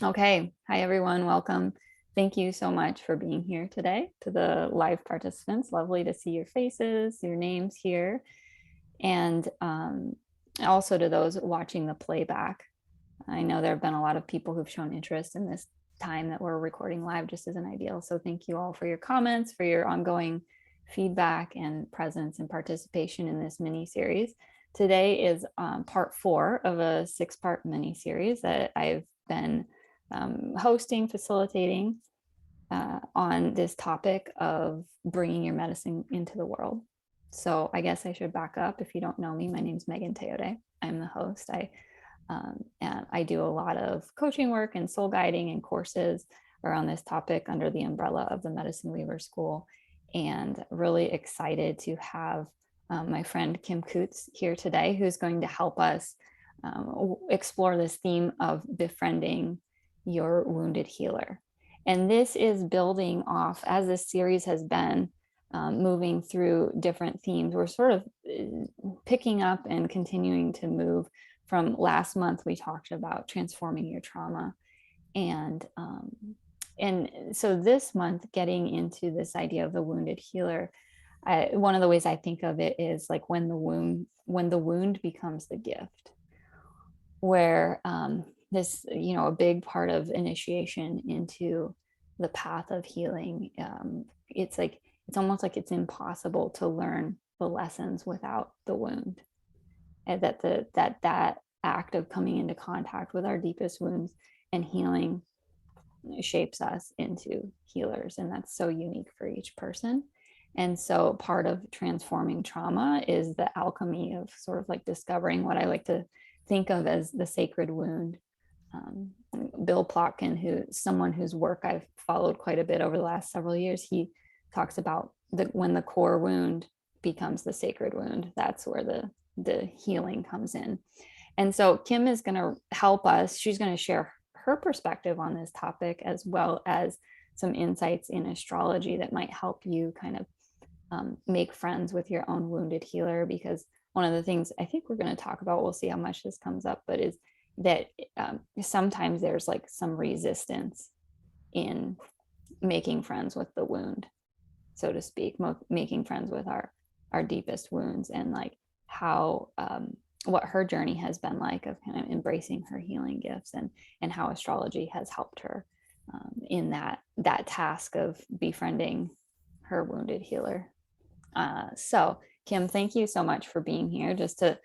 Okay. Hi, everyone. Welcome. Thank you so much for being here today. To the live participants, lovely to see your faces, your names here. And also to those watching the playback. I know there have been a lot of people who've shown interest in this time that we're recording live just as an ideal. So thank you all for your comments, for your ongoing feedback and presence and participation in this mini series. Today is part 4 of a 6-part mini series that I've been hosting, facilitating on this topic of bringing your medicine into the world. So I guess I should back up. If you don't know me, my name is Megan Teode. I'm the host. And I do a lot of coaching work and soul guiding and courses around this topic under the umbrella of the Medicine Weaver School. And really excited to have my friend Kim Coots here today, who's going to help us explore this theme of befriending your wounded healer. And this is building off, as this series has been moving through different themes. We're sort of picking up and continuing to move from last month. We talked about transforming your trauma. And so this month, getting into this idea of the wounded healer, one of the ways I think of it is like when the wound becomes the gift, where this, a big part of initiation into the path of healing, it's almost like it's impossible to learn the lessons without the wound, and that act of coming into contact with our deepest wounds and healing shapes us into healers, and that's so unique for each person. And so part of transforming trauma is the alchemy of sort of like discovering what I like to think of as the sacred wound. Bill Plotkin, someone whose work I've followed quite a bit over the last several years, he talks about when the core wound becomes the sacred wound, that's where the healing comes in. And so Kim is going to help us. She's going to share her perspective on this topic, as well as some insights in astrology that might help you kind of make friends with your own wounded healer. Because one of the things I think we're going to talk about, we'll see how much this comes up, but is that sometimes there's like some resistance in making friends with the wound, so to speak, making friends with our deepest wounds, and like how what her journey has been like of kind of embracing her healing gifts, and how astrology has helped her in that task of befriending her wounded healer. So Kim, thank you so much for being here. Just to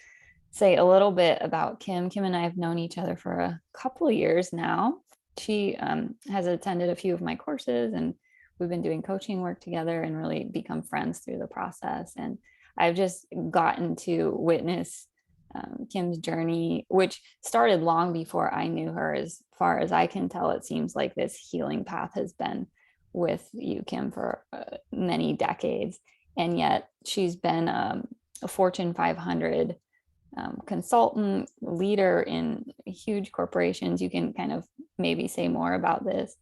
say a little bit about Kim. Kim and I have known each other for a couple of years now. She has attended a few of my courses, and we've been doing coaching work together and really become friends through the process. And I've just gotten to witness Kim's journey, which started long before I knew her. As far as I can tell, it seems like this healing path has been with you, Kim, for many decades. And yet she's been a Fortune 500 consultant, leader in huge corporations. You can kind of maybe say more about this,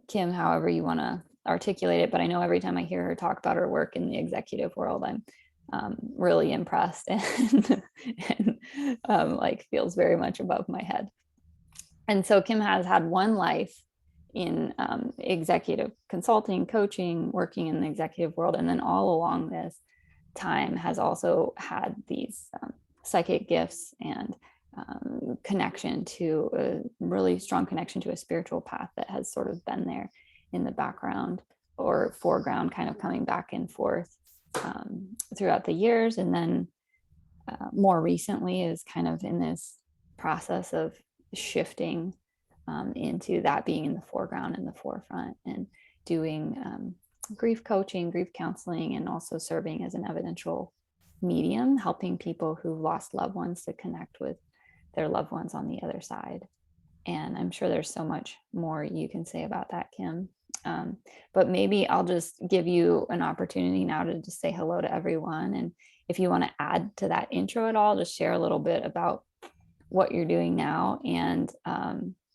Kim, however you want to articulate it. But I know every time I hear her talk about her work in the executive world, I'm really impressed and like feels very much above my head. And so Kim has had one life in executive consulting, coaching, working in the executive world. And then all along this time has also had these psychic gifts and connection to a really strong connection to a spiritual path that has sort of been there in the background or foreground, kind of coming back and forth throughout the years. And then more recently is kind of in this process of shifting into that being in the foreground and the forefront, and doing grief coaching, grief counseling, and also serving as an evidential medium, helping people who've lost loved ones to connect with their loved ones on the other side. And I'm sure there's so much more you can say about that, Kim. But maybe I'll just give you an opportunity now to just say hello to everyone. And if you want to add to that intro at all, just share a little bit about what you're doing now. And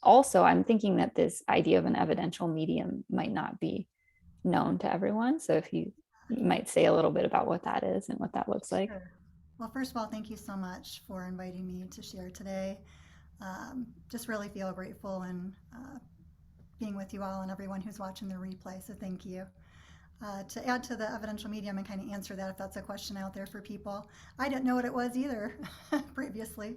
also, I'm thinking that this idea of an evidential medium might not be known to everyone. So if you might say a little bit about what that is and what that looks like. Sure. Well, first of all, thank you so much for inviting me to share today. just really feel grateful and being with you all and everyone who's watching the replay. So thank you. To add to the evidential medium and kind of answer that if that's a question out there for people, I didn't know what it was either previously.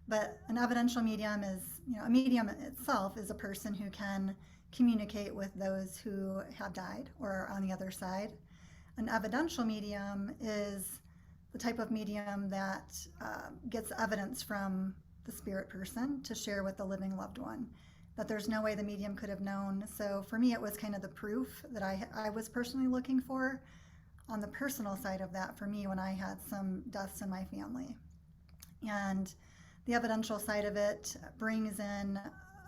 But an evidential medium is, a medium itself is a person who can communicate with those who have died or are on the other side. An evidential medium is the type of medium that gets evidence from the spirit person to share with the living loved one that there's no way the medium could have known. So for me, it was kind of the proof that I was personally looking for on the personal side of that for me when I had some deaths in my family. And the evidential side of it brings in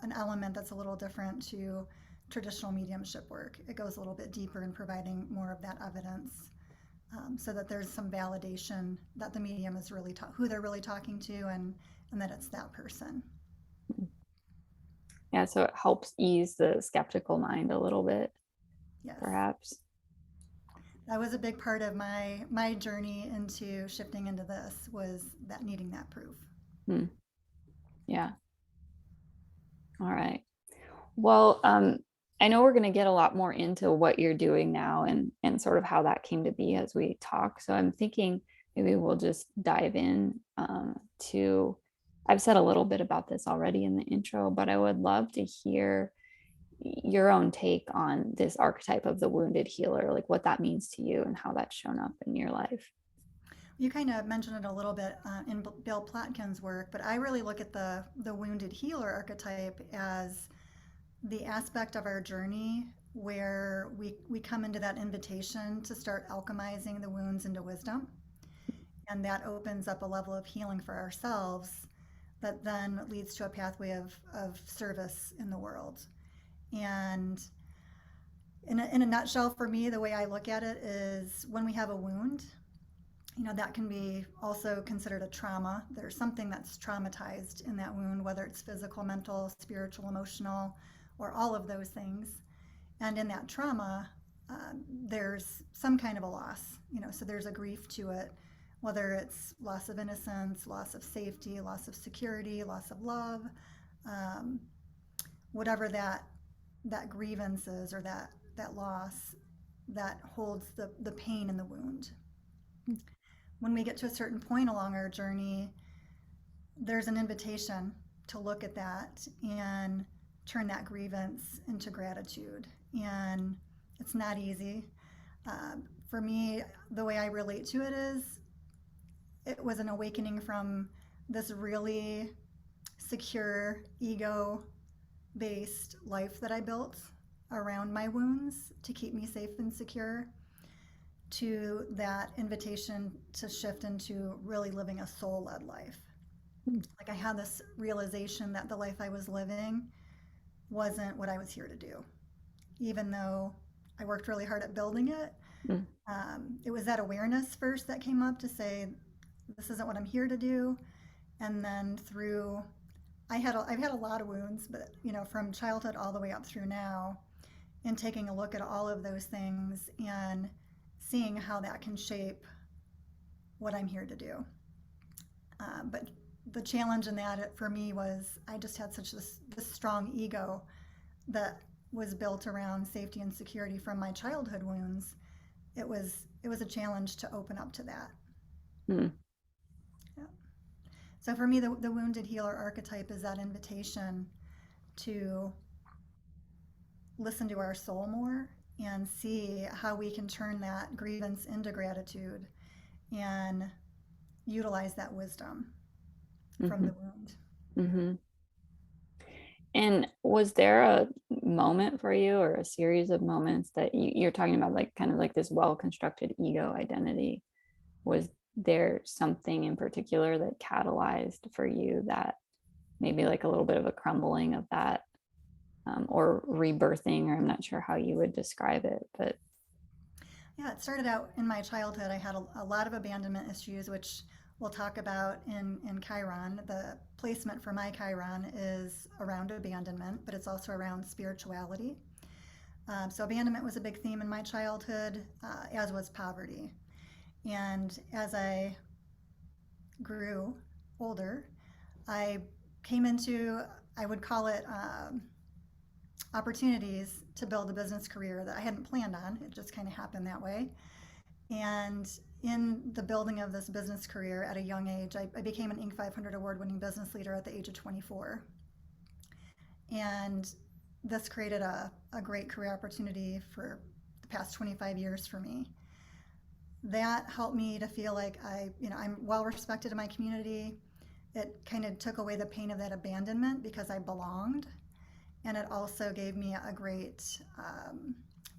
an element that's a little different to traditional mediumship work. It goes a little bit deeper in providing more of that evidence so that there's some validation that the medium is really who they're really talking to and that it's that person. Yeah, so it helps ease the skeptical mind a little bit, Yes. Perhaps. That was a big part of my journey into shifting into this, was that needing that proof. Yeah. All right. Well, I know we're going to get a lot more into what you're doing now and sort of how that came to be as we talk. So I'm thinking maybe we'll just dive in to, I've said a little bit about this already in the intro, but I would love to hear your own take on this archetype of the wounded healer, like what that means to you and how that's shown up in your life. You kind of mentioned it a little bit in Bill Plotkin's work, but I really look at the wounded healer archetype as the aspect of our journey where we come into that invitation to start alchemizing the wounds into wisdom. And that opens up a level of healing for ourselves that then leads to a pathway of service in the world. And in a nutshell, for me, the way I look at it is when we have a wound, that can be also considered a trauma. There's something that's traumatized in that wound, whether it's physical, mental, spiritual, emotional, or all of those things. And in that trauma, there's some kind of a loss, so there's a grief to it, whether it's loss of innocence, loss of safety, loss of security, loss of love, whatever that grievance is or that loss that holds the pain in the wound. When we get to a certain point along our journey, there's an invitation to look at that and turn that grievance into gratitude. And it's not easy. For me, the way I relate to it is it was an awakening from this really secure, ego-based life that I built around my wounds to keep me safe and secure, to that invitation to shift into really living a soul-led life. Like I had this realization that the life I was living wasn't what I was here to do, even though I worked really hard at building it. It was that awareness first that came up to say, this isn't what I'm here to do. And then I've had a lot of wounds, but from childhood all the way up through now, and taking a look at all of those things and seeing how that can shape what I'm here to do. But the challenge in that for me was I just had such this strong ego that was built around safety and security from my childhood wounds. It was a challenge to open up to that. Yeah. So for me, the wounded healer archetype is that invitation to listen to our soul more and see how we can turn that grievance into gratitude and utilize that wisdom from the wound. And was there a moment for you or a series of moments that you're talking about, like kind of like this well-constructed ego identity? Was there something in particular that catalyzed for you that maybe like a little bit of a crumbling of that or rebirthing, or I'm not sure how you would describe it, but yeah, it started out in my childhood. I had a lot of abandonment issues, which we'll talk about in Chiron. The placement for my Chiron is around abandonment, but it's also around spirituality. So abandonment was a big theme in my childhood, as was poverty. And as I grew older, I came into, I would call it, opportunities to build a business career that I hadn't planned on. It just kind of happened that way. And in the building of this business career at a young age, I became an Inc. 500 award-winning business leader at the age of 24. And this created a great career opportunity for the past 25 years for me. That helped me to feel like I'm well respected in my community. It kind of took away the pain of that abandonment because I belonged. And it also gave me a great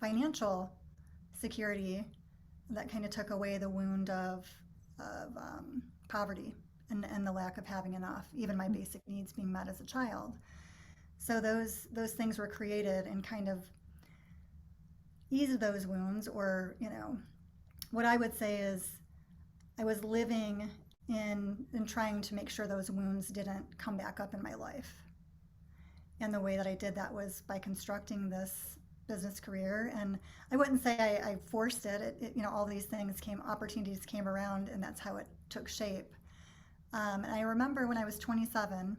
financial security that kind of took away the wound of poverty and the lack of having enough, even my basic needs being met as a child. So those things were created and kind of eased those wounds, or what I would say is I was living in trying to make sure those wounds didn't come back up in my life. And the way that I did that was by constructing this business career. And I wouldn't say I forced it. All these opportunities came around, and that's how it took shape. And I remember when I was 27,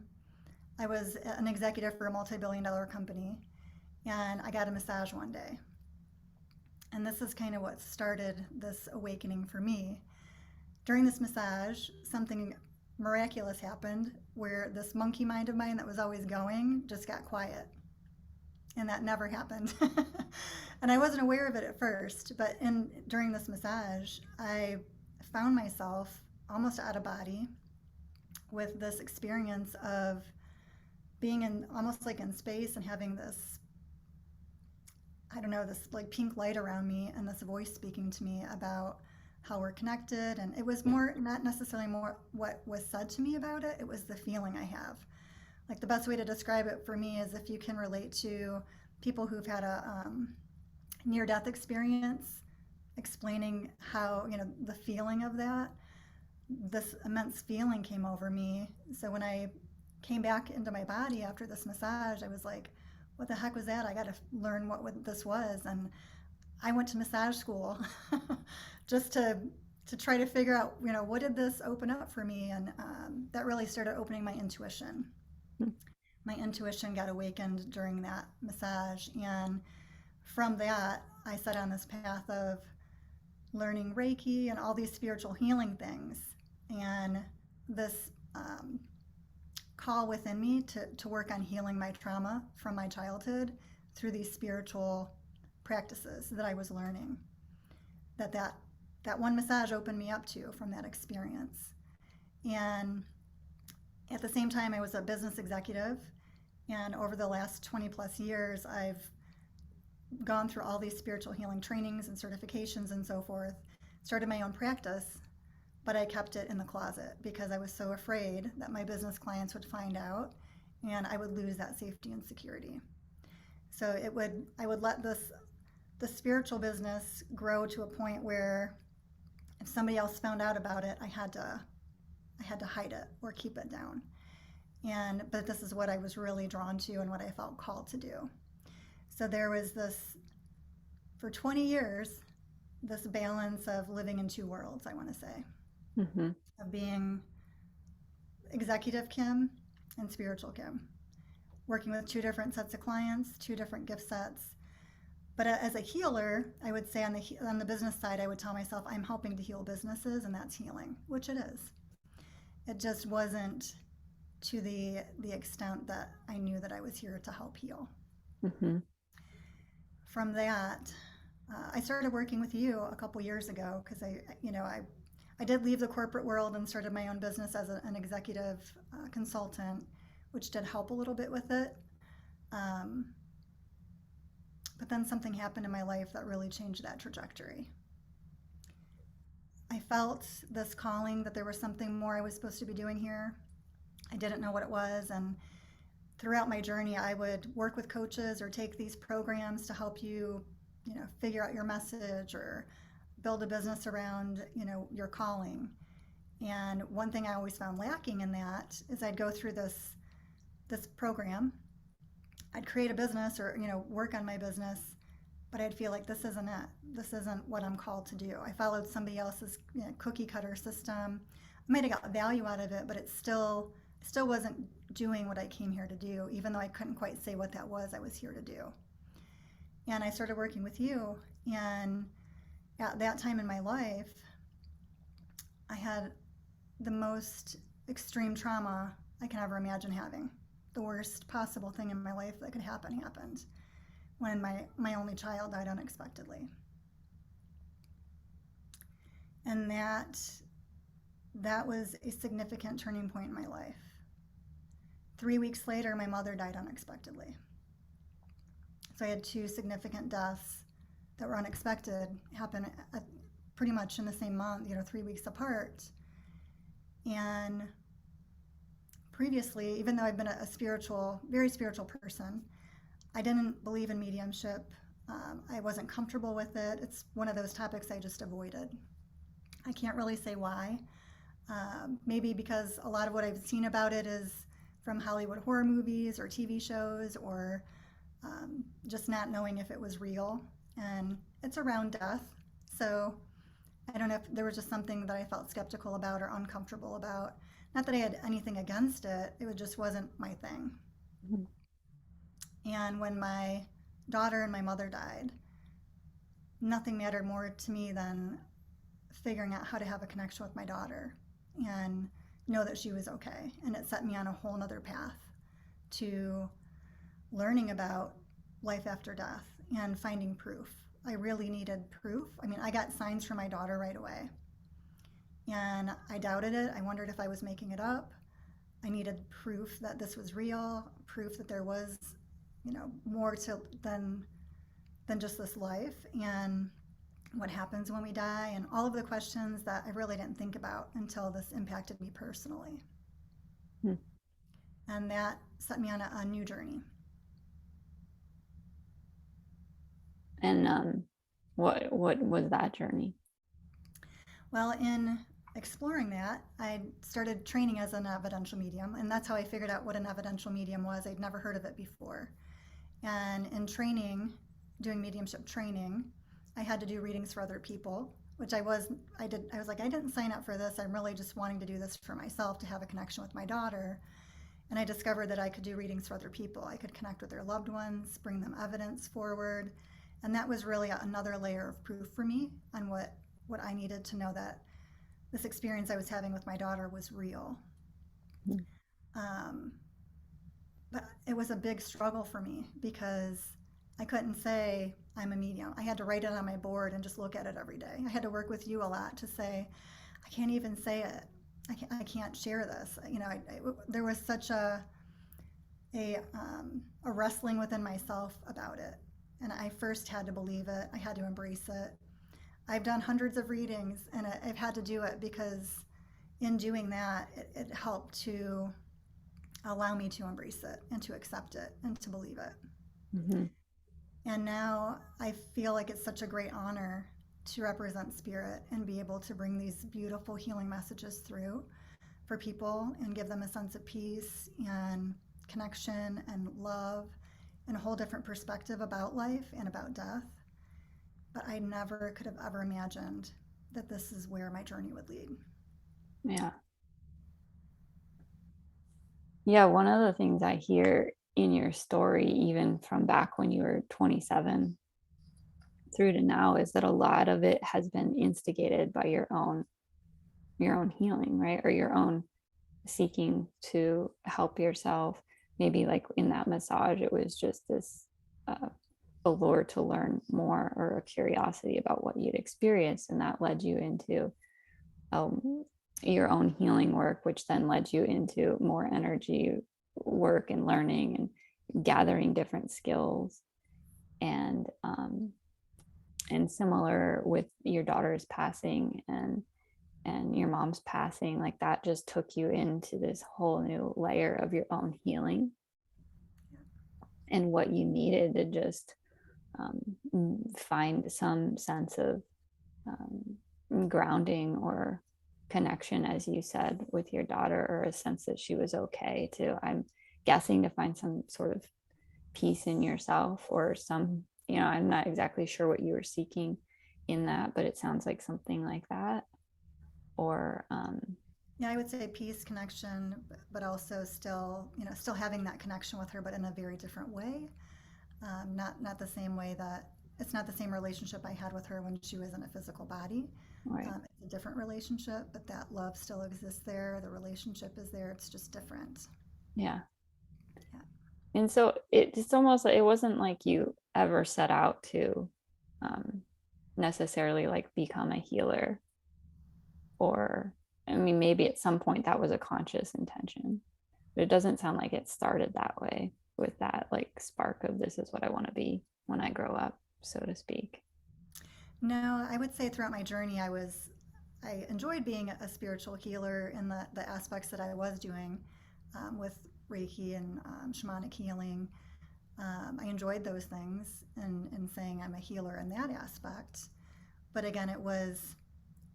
I was an executive for a multi-billion-dollar company, and I got a massage one day. And this is kind of what started this awakening for me. During this massage, something miraculous happened where this monkey mind of mine that was always going just got quiet. And that never happened. And I wasn't aware of it at first, but during this massage, I found myself almost out of body with this experience of being almost like in space and having this, this like pink light around me and this voice speaking to me about how we're connected. And it was not necessarily more what was said to me about it, it was the feeling I have. Like the best way to describe it for me is if you can relate to people who've had a near-death experience, explaining how, the feeling of that, this immense feeling came over me. So when I came back into my body after this massage, I was like, what the heck was that? I got to learn what this was. And I went to massage school just to try to figure out, what did this open up for me? And that really started opening my intuition. My intuition got awakened during that massage. And from that, I set on this path of learning Reiki and all these spiritual healing things. And this call within me to work on healing my trauma from my childhood through these spiritual practices that I was learning. That one massage opened me up to from that experience. And at the same time, I was a business executive. And over the last 20 plus years, I've gone through all these spiritual healing trainings and certifications and so forth, started my own practice, but I kept it in the closet because I was so afraid that my business clients would find out and I would lose that safety and security. So I would let the spiritual business grow to a point where if somebody else found out about it, I had to hide it or keep it down. But this is what I was really drawn to and what I felt called to do. So there was this, for 20 years, this balance of living in two worlds, I want to say, of being executive Kim and spiritual Kim, working with two different sets of clients, two different gift sets. But as a healer, I would say on the business side, I would tell myself I'm helping to heal businesses, and that's healing, which it is. It just wasn't to the extent that I knew that I was here to help heal. From that, I started working with you a couple years ago because I did leave the corporate world and started my own business as an executive consultant, which did help a little bit with it. But then something happened in my life that really changed that trajectory. I felt this calling that there was something more I was supposed to be doing here. I didn't know what it was, and throughout my journey, I would work with coaches or take these programs to help you, figure out your message or build a business around, your calling. And one thing I always found lacking in that is I'd go through this program, I'd create a business or, work on my business, but I'd feel like this isn't it. This isn't what I'm called to do. I followed somebody else's cookie cutter system. I might have got value out of it, but it still wasn't doing what I came here to do, even though I couldn't quite say what that was I was here to do. And I started working with you. And at that time in my life, I had the most extreme trauma I can ever imagine having. The worst possible thing in my life that could happen happened when my only child died unexpectedly. And that was a significant turning point in my life. 3 weeks later, my mother died unexpectedly. So I had two significant deaths that were unexpected happen pretty much in the same month, 3 weeks apart. And previously, even though I've been a very spiritual person, I didn't believe in mediumship. I wasn't comfortable with it. It's one of those topics I just avoided. I can't really say why. Maybe because a lot of what I've seen about it is from Hollywood horror movies or TV shows, or just not knowing if it was real. And it's around death. So I don't know if there was just something that I felt skeptical about or uncomfortable about. Not that I had anything against it, it just wasn't my thing. Mm-hmm. And when my daughter and my mother died, nothing mattered more to me than figuring out how to have a connection with my daughter and know that she was okay. And it set me on a whole nother path to learning about life after death and finding proof. I really needed proof. I mean, I got signs from my daughter right away. And I doubted it. I wondered if I was making it up. I needed proof that this was real, proof that there was, more than just this life and what happens when we die, and all of the questions that I really didn't think about until this impacted me personally. And that set me on a new journey. And what was that journey? Well, in exploring that, I started training as an evidential medium, and that's how I figured out what an evidential medium was. I'd never heard of it before. And in training, doing mediumship training, I had to do readings for other people, which I was like, I didn't sign up for this. I'm really just wanting to do this for myself, to have a connection with my daughter. And I discovered that I could do readings for other people. I could connect with their loved ones, bring them evidence forward. And that was really another layer of proof for me on what I needed to know, that this experience I was having with my daughter was real. But it was a big struggle for me because I couldn't say I'm a medium. I had to write it on my board and just look at it every day. I had to work with you a lot to say, I can't even say it. I can't share this. There was such a wrestling within myself about it. And I first had to believe it. I had to embrace it. I've done hundreds of readings, and I've had to do it because in doing that, it helped to allow me to embrace it and to accept it and to believe it. Mm-hmm. And now I feel like it's such a great honor to represent spirit and be able to bring these beautiful healing messages through for people and give them a sense of peace and connection and love and a whole different perspective about life and about death. But I never could have ever imagined that this is where my journey would lead. Yeah. Yeah, one of the things I hear in your story, even from back when you were 27 through to now, is that a lot of it has been instigated by your own healing, right? Or your own seeking to help yourself. Maybe like in that massage, it was just this allure to learn more, or a curiosity about what you'd experienced, and that led you into your own healing work, which then led you into more energy work and learning and gathering different skills. And similar with your daughter's passing and your mom's passing, like that just took you into this whole new layer of your own healing and what you needed to just find some sense of grounding or connection, as you said, with your daughter, or a sense that she was okay too. I'm guessing to find some sort of peace in yourself, or some, I'm not exactly sure what you were seeking in that, but it sounds like something like that. Or Yeah, I would say peace, connection, but also still, still having that connection with her, but in a very different way. Not the same way that it's not the same relationship I had with her when she was in a physical body. Right. It's a different relationship, but that love still exists there. The relationship is there. It's just different. Yeah. Yeah. And so it's almost like it wasn't like you ever set out to um, necessarily like become a healer, or I mean, maybe at some point that was a conscious intention, but it doesn't sound like it started that way with that like spark of this is what I want to be when I grow up, so to speak. No, I would say throughout my journey, I enjoyed being a spiritual healer in the aspects that I was doing with Reiki and shamanic healing. I enjoyed those things and saying I'm a healer in that aspect. But again, it was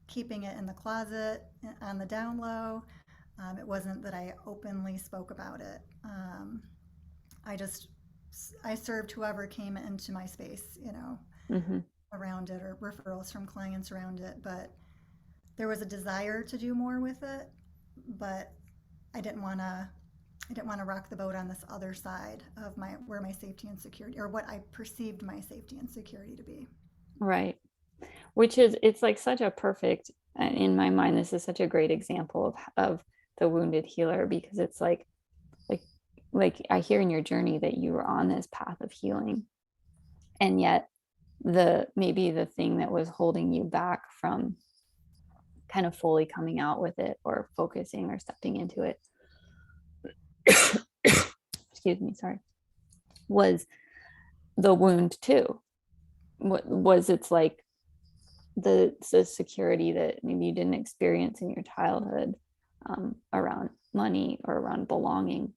keeping it in the closet on the down low. It wasn't that I openly spoke about it. I just I served whoever came into my space, Mm-hmm. around it or referrals from clients around it. But there was a desire to do more with it, but I didn't want to. I didn't want to rock the boat on this other side of where my safety and security, or what I perceived my safety and security to be. Right. Which is, it's like such a perfect, in my mind, this is such a great example of the wounded healer, because it's like like I hear in your journey that you were on this path of healing, and yet the maybe the thing that was holding you back from kind of fully coming out with it or focusing or stepping into it, excuse me, sorry, was the wound too. What was, it's like the security that maybe you didn't experience in your childhood, around money or around belonging,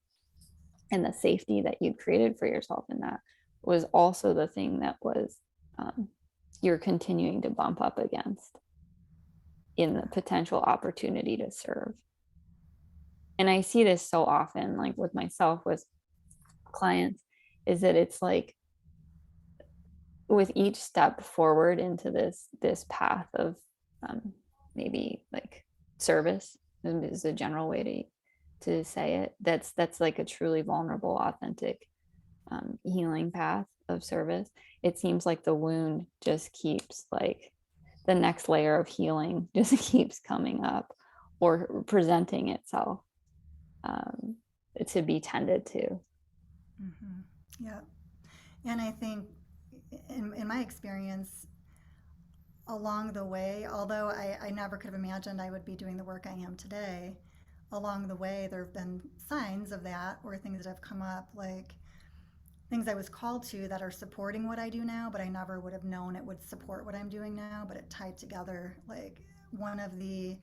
and the safety that you created for yourself in that was also the thing that was, um, you're continuing to bump up against in the potential opportunity to serve. And I see this so often, like with myself, with clients, is that it's like with each step forward into this path of, um, maybe like service is a general way to say it, that's like a truly vulnerable, authentic, healing path of service. It seems like the wound just keeps like the next layer of healing just keeps coming up or presenting itself, um, to be tended to. Mm-hmm. Yeah. And I think in my experience, along the way, although I never could have imagined I would be doing the work I am today, along the way, there have been signs of that, or things that have come up, like things I was called to that are supporting what I do now, but I never would have known it would support what I'm doing now, but it tied together. Like one of the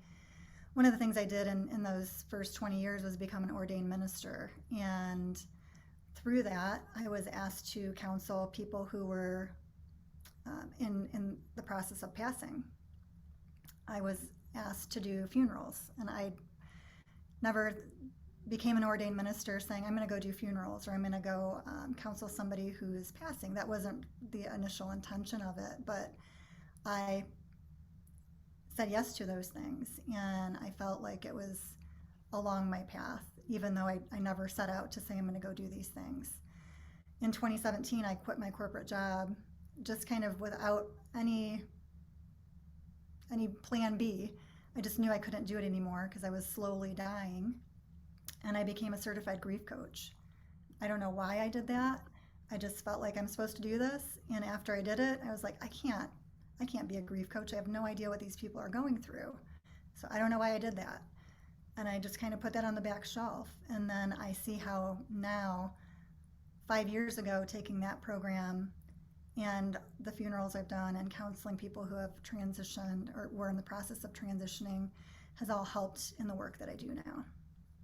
things I did in those first 20 years was become an ordained minister. And through that, I was asked to counsel people who were in the process of passing. I was asked to do funerals, and I never became an ordained minister saying I'm going to go do funerals or I'm going to go counsel somebody who is passing. That wasn't the initial intention of it, but I said yes to those things, and I felt like it was along my path, even though I never set out to say I'm going to go do these things. In 2017, I quit my corporate job just kind of without any plan B. I just knew I couldn't do it anymore because I was slowly dying, and I became a certified grief coach. I don't know why I did that. I just felt like I'm supposed to do this, and after I did it, I was like, I can't be a grief coach. I have no idea what these people are going through. So I don't know why I did that. And I just kind of put that on the back shelf. And then I see how now, 5 years ago, taking that program and the funerals I've done and counseling people who have transitioned or were in the process of transitioning has all helped in the work that I do now.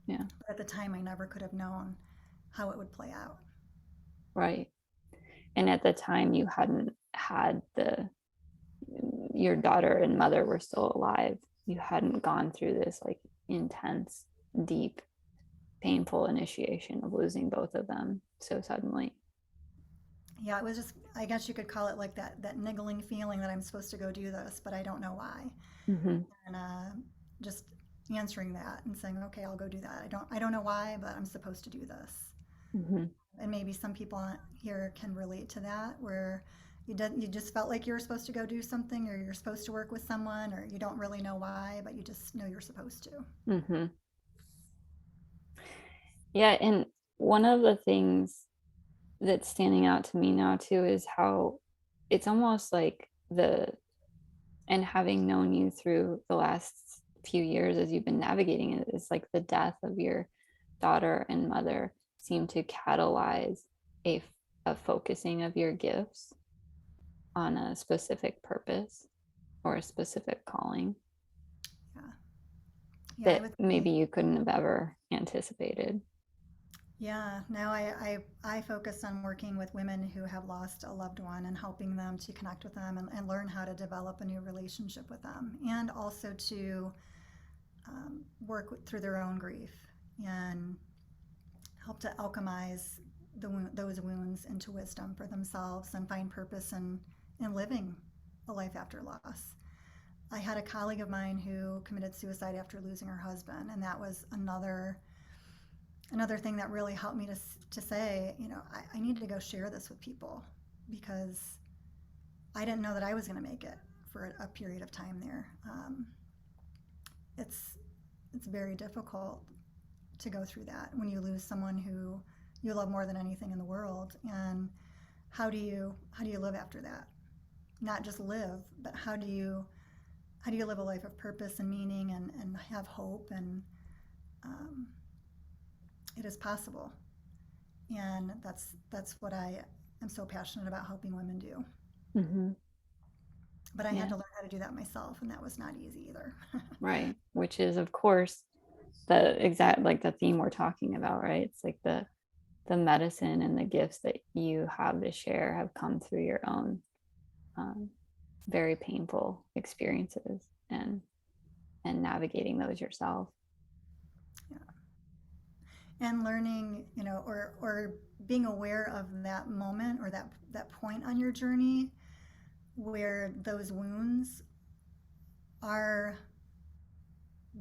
Yeah. But at the time, I never could have known how it would play out. Right. And at the time you hadn't had the, your daughter and mother were still alive, you hadn't gone through this like intense, deep, painful initiation of losing both of them so suddenly. Yeah, it was just, I guess you could call it like that niggling feeling that I'm supposed to go do this, but I don't know why. Mm-hmm. And just answering that and saying, okay, I'll go do that. I don't know why, but I'm supposed to do this. Hmm. And maybe some people here can relate to that, where you just felt like you were supposed to go do something, or you're supposed to work with someone, or you don't really know why, but you just know you're supposed to. Hmm. Yeah, and one of the things that's standing out to me now too is how it's almost like and having known you through the last few years as you've been navigating it, is like the death of your daughter and mother seemed to catalyze a, a focusing of your gifts on a specific purpose or a specific calling Yeah. Yeah, I that would maybe say. you couldn't have ever anticipated. Yeah, now I focus on working with women who have lost a loved one and helping them to connect with them and learn how to develop a new relationship with them, and also to through their own grief and help to alchemize those wounds into wisdom for themselves and find purpose in living a life after loss. I had a colleague of mine who committed suicide after losing her husband, and that was another thing that really helped me to say, I need to go share this with people, because I didn't know that I was going to make it for a period of time there. It's it's very difficult to go through that when you lose someone who you love more than anything in the world. And how do you live after that? Not just live, but how do you live a life of purpose and meaning, and have hope, and um, it is possible. And that's what I am so passionate about helping women do. Hmm. But I had Yeah, to learn how to do that myself, and that was not easy either. right. Which is, of course, the exact like the theme we're talking about, right? It's like the medicine and the gifts that you have to share have come through your own um, very painful experiences and navigating those yourself. Yeah. And learning, or being aware of that moment, or that point on your journey where those wounds are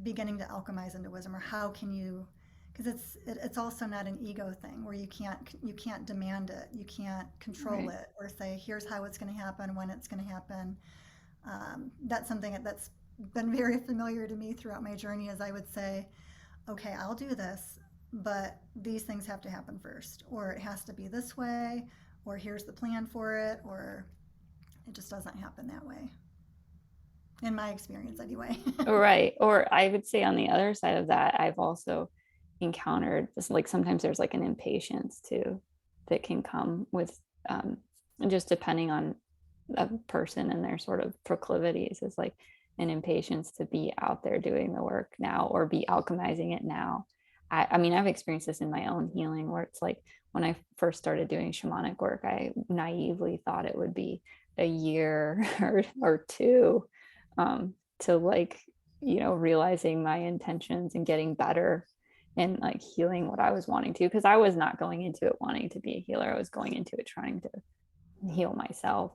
beginning to alchemize into wisdom, or how can you, because it's also not an ego thing where you can't demand it, you can't control Right. it, or say here's how it's going to happen, when it's going to happen. That's something that's been very familiar to me throughout my journey, as I would say, okay, I'll do this, but these things have to happen first, or it has to be this way, or here's the plan for it, or it just doesn't happen that way, in my experience anyway. Right. Or I would say on the other side of that, I've also encountered this, like sometimes there's like an impatience too that can come with just depending on a person and their sort of proclivities, is like an impatience to be out there doing the work now or be alchemizing it now. I mean, I've experienced this in my own healing where it's like when I first started doing shamanic work, I naively thought it would be a year or two to like, realizing my intentions and getting better and like healing what I was wanting to. Because I was not going into it wanting to be a healer, I was going into it trying to heal myself.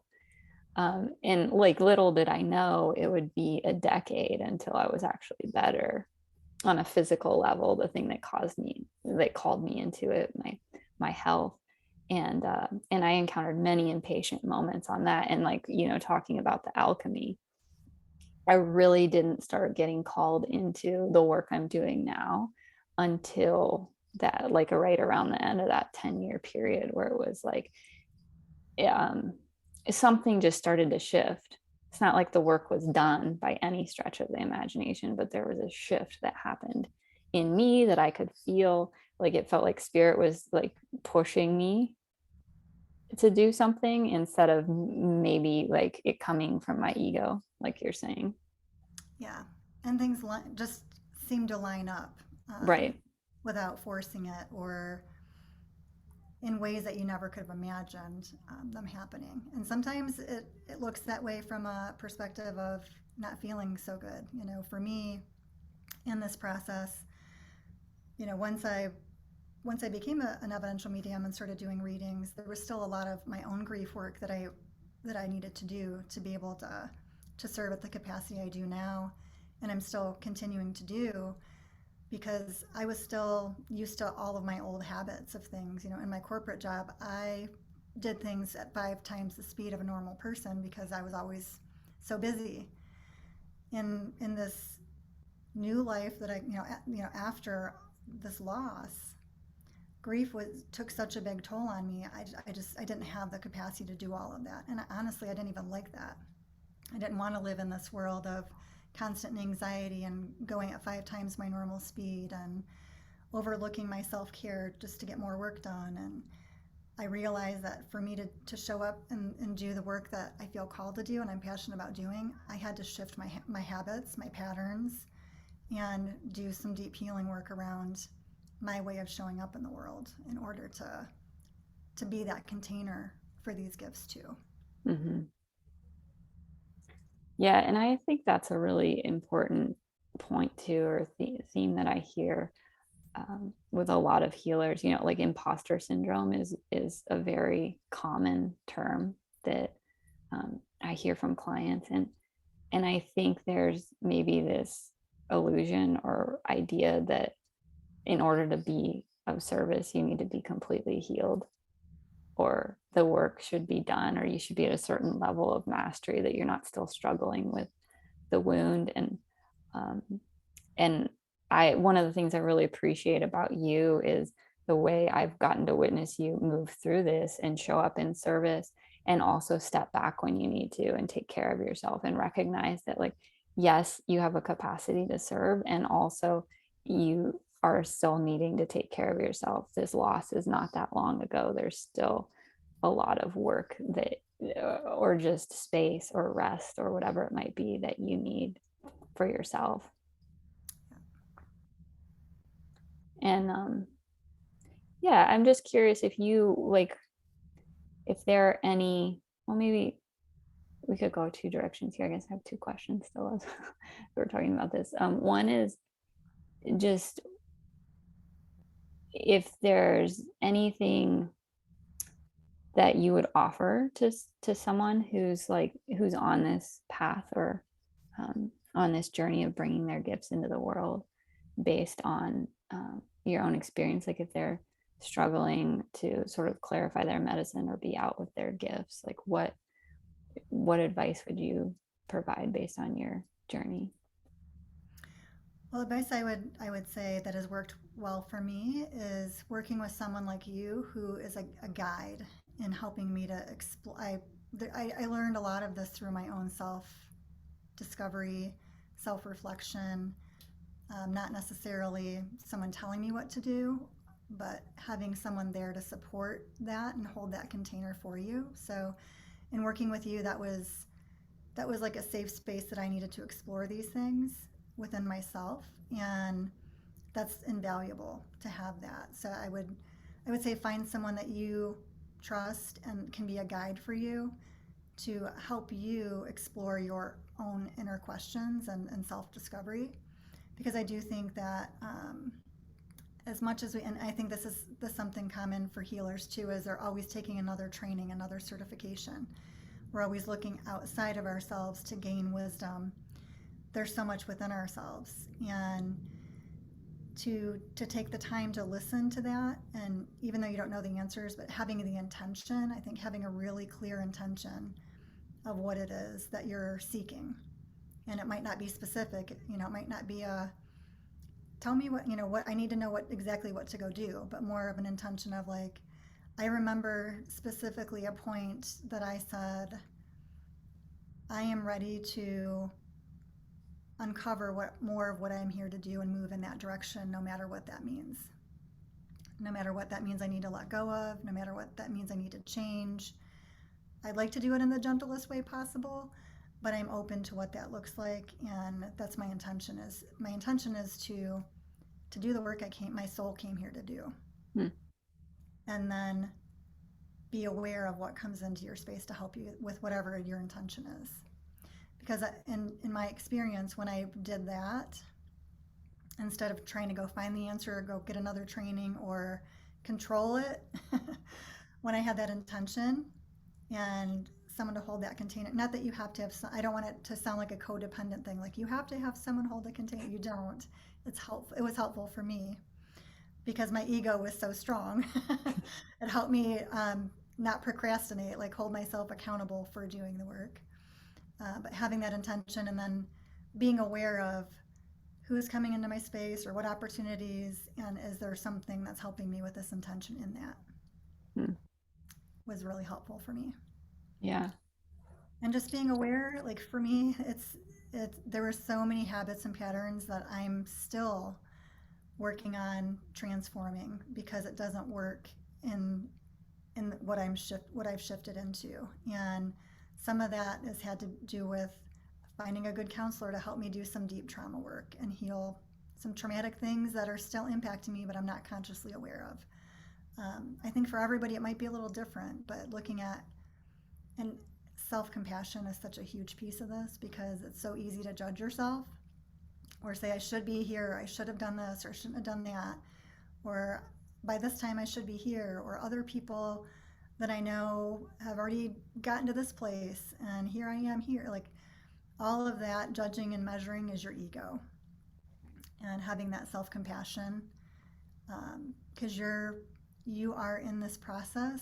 And like little did I know it would be a decade until I was actually better on a physical level. The thing that called me into it, my health. And I encountered many impatient moments on that. And like, talking about the alchemy, I really didn't start getting called into the work I'm doing now until that, like right around the end of that 10-year period where it was like, um, something just started to shift. It's not like the work was done by any stretch of the imagination, but there was a shift that happened in me that I could feel. Like it felt like spirit was like pushing me to do something instead of maybe like it coming from my ego, like you're saying. Yeah, and things just seem to line up, Right. without forcing it, or in ways that you never could have imagined them happening. And sometimes it looks that way from a perspective of not feeling so good. For me, in this process, you know, once I once I became an evidential medium and started doing readings, there was still a lot of my own grief work that I needed to do to be able to serve at the capacity I do now. and I'm still continuing to do because I was still used to all of my old habits of things. You know, in my corporate job, I did things at 5 times the speed of a normal person because I was always so busy. In this new life that after this loss, grief was took such a big toll on me. I didn't have the capacity to do all of that, and honestly, I didn't even like that. I didn't want to live in this world of constant anxiety and going at 5 times my normal speed and overlooking my self care just to get more work done. And I realized that for me to show up and do the work that I feel called to do and I'm passionate about doing, I had to shift my habits, my patterns, and do some deep healing work around my way of showing up in the world in order to be that container for these gifts too. Mm-hmm. Yeah, and I think that's a really important point too, or theme that I hear with a lot of healers. You know, like imposter syndrome is a very common term that I hear from clients, and I think there's maybe this illusion or idea that in order to be of service, you need to be completely healed, or the work should be done, or you should be at a certain level of mastery that you're not still struggling with the wound. Um, and I one of the things I really appreciate about you is the way I've gotten to witness you move through this and show up in service, and also step back when you need to and take care of yourself and recognize that, like, yes, you have a capacity to serve, and also you are still needing to take care of yourself. This loss is not that long ago. There's still a lot of work that or just space or rest or whatever it might be that you need for yourself. And yeah, I'm just curious if you like, if there are any, well, maybe we could go two directions here. I guess I have two questions still as we're talking about this. One is just if there's anything that you would offer to someone who's like who's on this path, or on this journey of bringing their gifts into the world, based on your own experience, like if they're struggling to sort of clarify their medicine or be out with their gifts, like what advice would you provide based on your journey? Well, advice I would say that has worked well for me is working with someone like you who is a guide in helping me to explore. I learned a lot of this through my own self discovery, self reflection, not necessarily someone telling me what to do, but having someone there to support that and hold that container for you. So, in working with you, that was like a safe space that I needed to explore these things within myself, and that's invaluable to have that. So I would say find someone that you trust and can be a guide for you to help you explore your own inner questions and self discovery. Because I do think that as much as we, and I think this is something common for healers too, is they're always taking another training, another certification. We're always looking outside of ourselves to gain wisdom. There's so much within ourselves, and to take the time to listen to that, and even though you don't know the answers, but having the intention, I think having a really clear intention of what it is that you're seeking. And it might not be specific, it might not be a tell me what I need to know, what to go do, but more of an intention of like, I remember specifically a point that I said, I am ready to uncover what more of what I'm here to do and move in that direction, no matter what that means. No matter what that means I need to let go of, no matter what that means I need to change. I'd like to do it in the gentlest way possible, but I'm open to what that looks like, and that's my intention. Is to do the work my soul came here to do, Hmm. and then be aware of what comes into your space to help you with whatever your intention is. Because in my experience, when I did that, instead of trying to go find the answer or go get another training or control it, when I had that intention and someone to hold that container. Not that you have to have some, I don't want it to sound like a codependent thing. Like you have to have someone hold the container. You don't. It's helpful. It was helpful for me because my ego was so strong. It helped me not procrastinate, like hold myself accountable for doing the work. But having that intention and then being aware of who is coming into my space or what opportunities, and is there something that's helping me with this intention in that Hmm. was really helpful for me. Yeah. And just being aware, like for me, there were so many habits and patterns that I'm still working on transforming because it doesn't work in what I've shifted into. And some of that has had to do with finding a good counselor to help me do some deep trauma work and heal some traumatic things that are still impacting me, but I'm not consciously aware of. I think for everybody it might be a little different, but looking at and self-compassion is such a huge piece of this because it's so easy to judge yourself or say I should be here, or I should have done this, or shouldn't have done that, or by this time I should be here, or other people that I know have already gotten to this place and here I am here. Like all of that judging and measuring is your ego, and having that self-compassion because you are in this process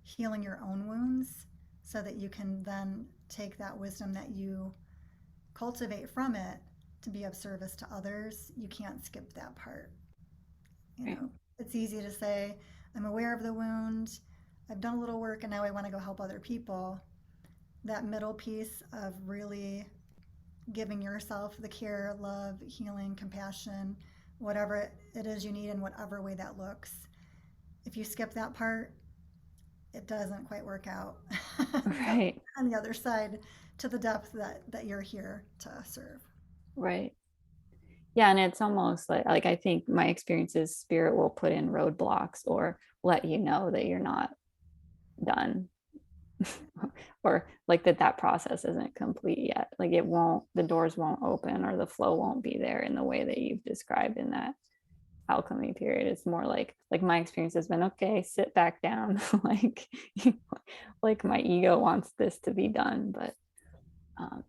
healing your own wounds so that you can then take that wisdom that you cultivate from it to be of service to others. You can't skip that part. You Right. know, it's easy to say, I'm aware of the wound, I've done a little work, and now I want to go help other people. That middle piece of really giving yourself the care, love, healing, compassion, whatever it is you need in whatever way that looks. If you skip that part, it doesn't quite work out Right. on the other side to the depth that you're here to serve. Right. Yeah, and it's almost like I think my experience is spirit will put in roadblocks or let you know that you're not done or like that process isn't complete yet. Like it won't, the doors won't open or the flow won't be there in the way that you've described in that alchemy period. It's more like my experience has been, okay, sit back down. like like my ego wants this to be done, but um,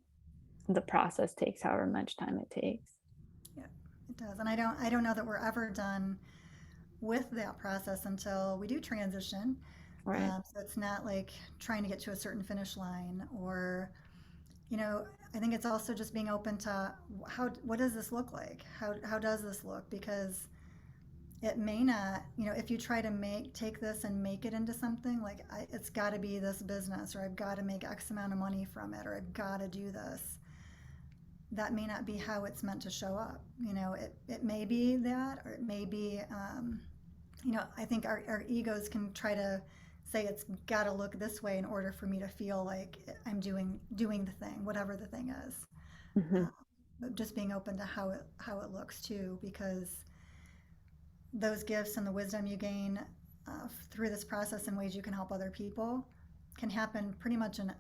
the process takes however much time it takes. Yeah, it does. And I don't know that we're ever done with that process until we do transition. Right. So it's not like trying to get to a certain finish line, or you know, I think it's also just being open to what does this look like? How does this look? Because it may not, you know, if you try to take this and make it into something like it's got to be this business, or I've got to make X amount of money from it, or I've got to do this. That may not be how it's meant to show up. You know, it may be that, or it may be, you know, I think our egos can try to say it's got to look this way in order for me to feel like I'm doing the thing, whatever the thing is. Mm-hmm. But just being open to how it looks too, because those gifts and the wisdom you gain through this process in ways you can help other people can happen pretty much in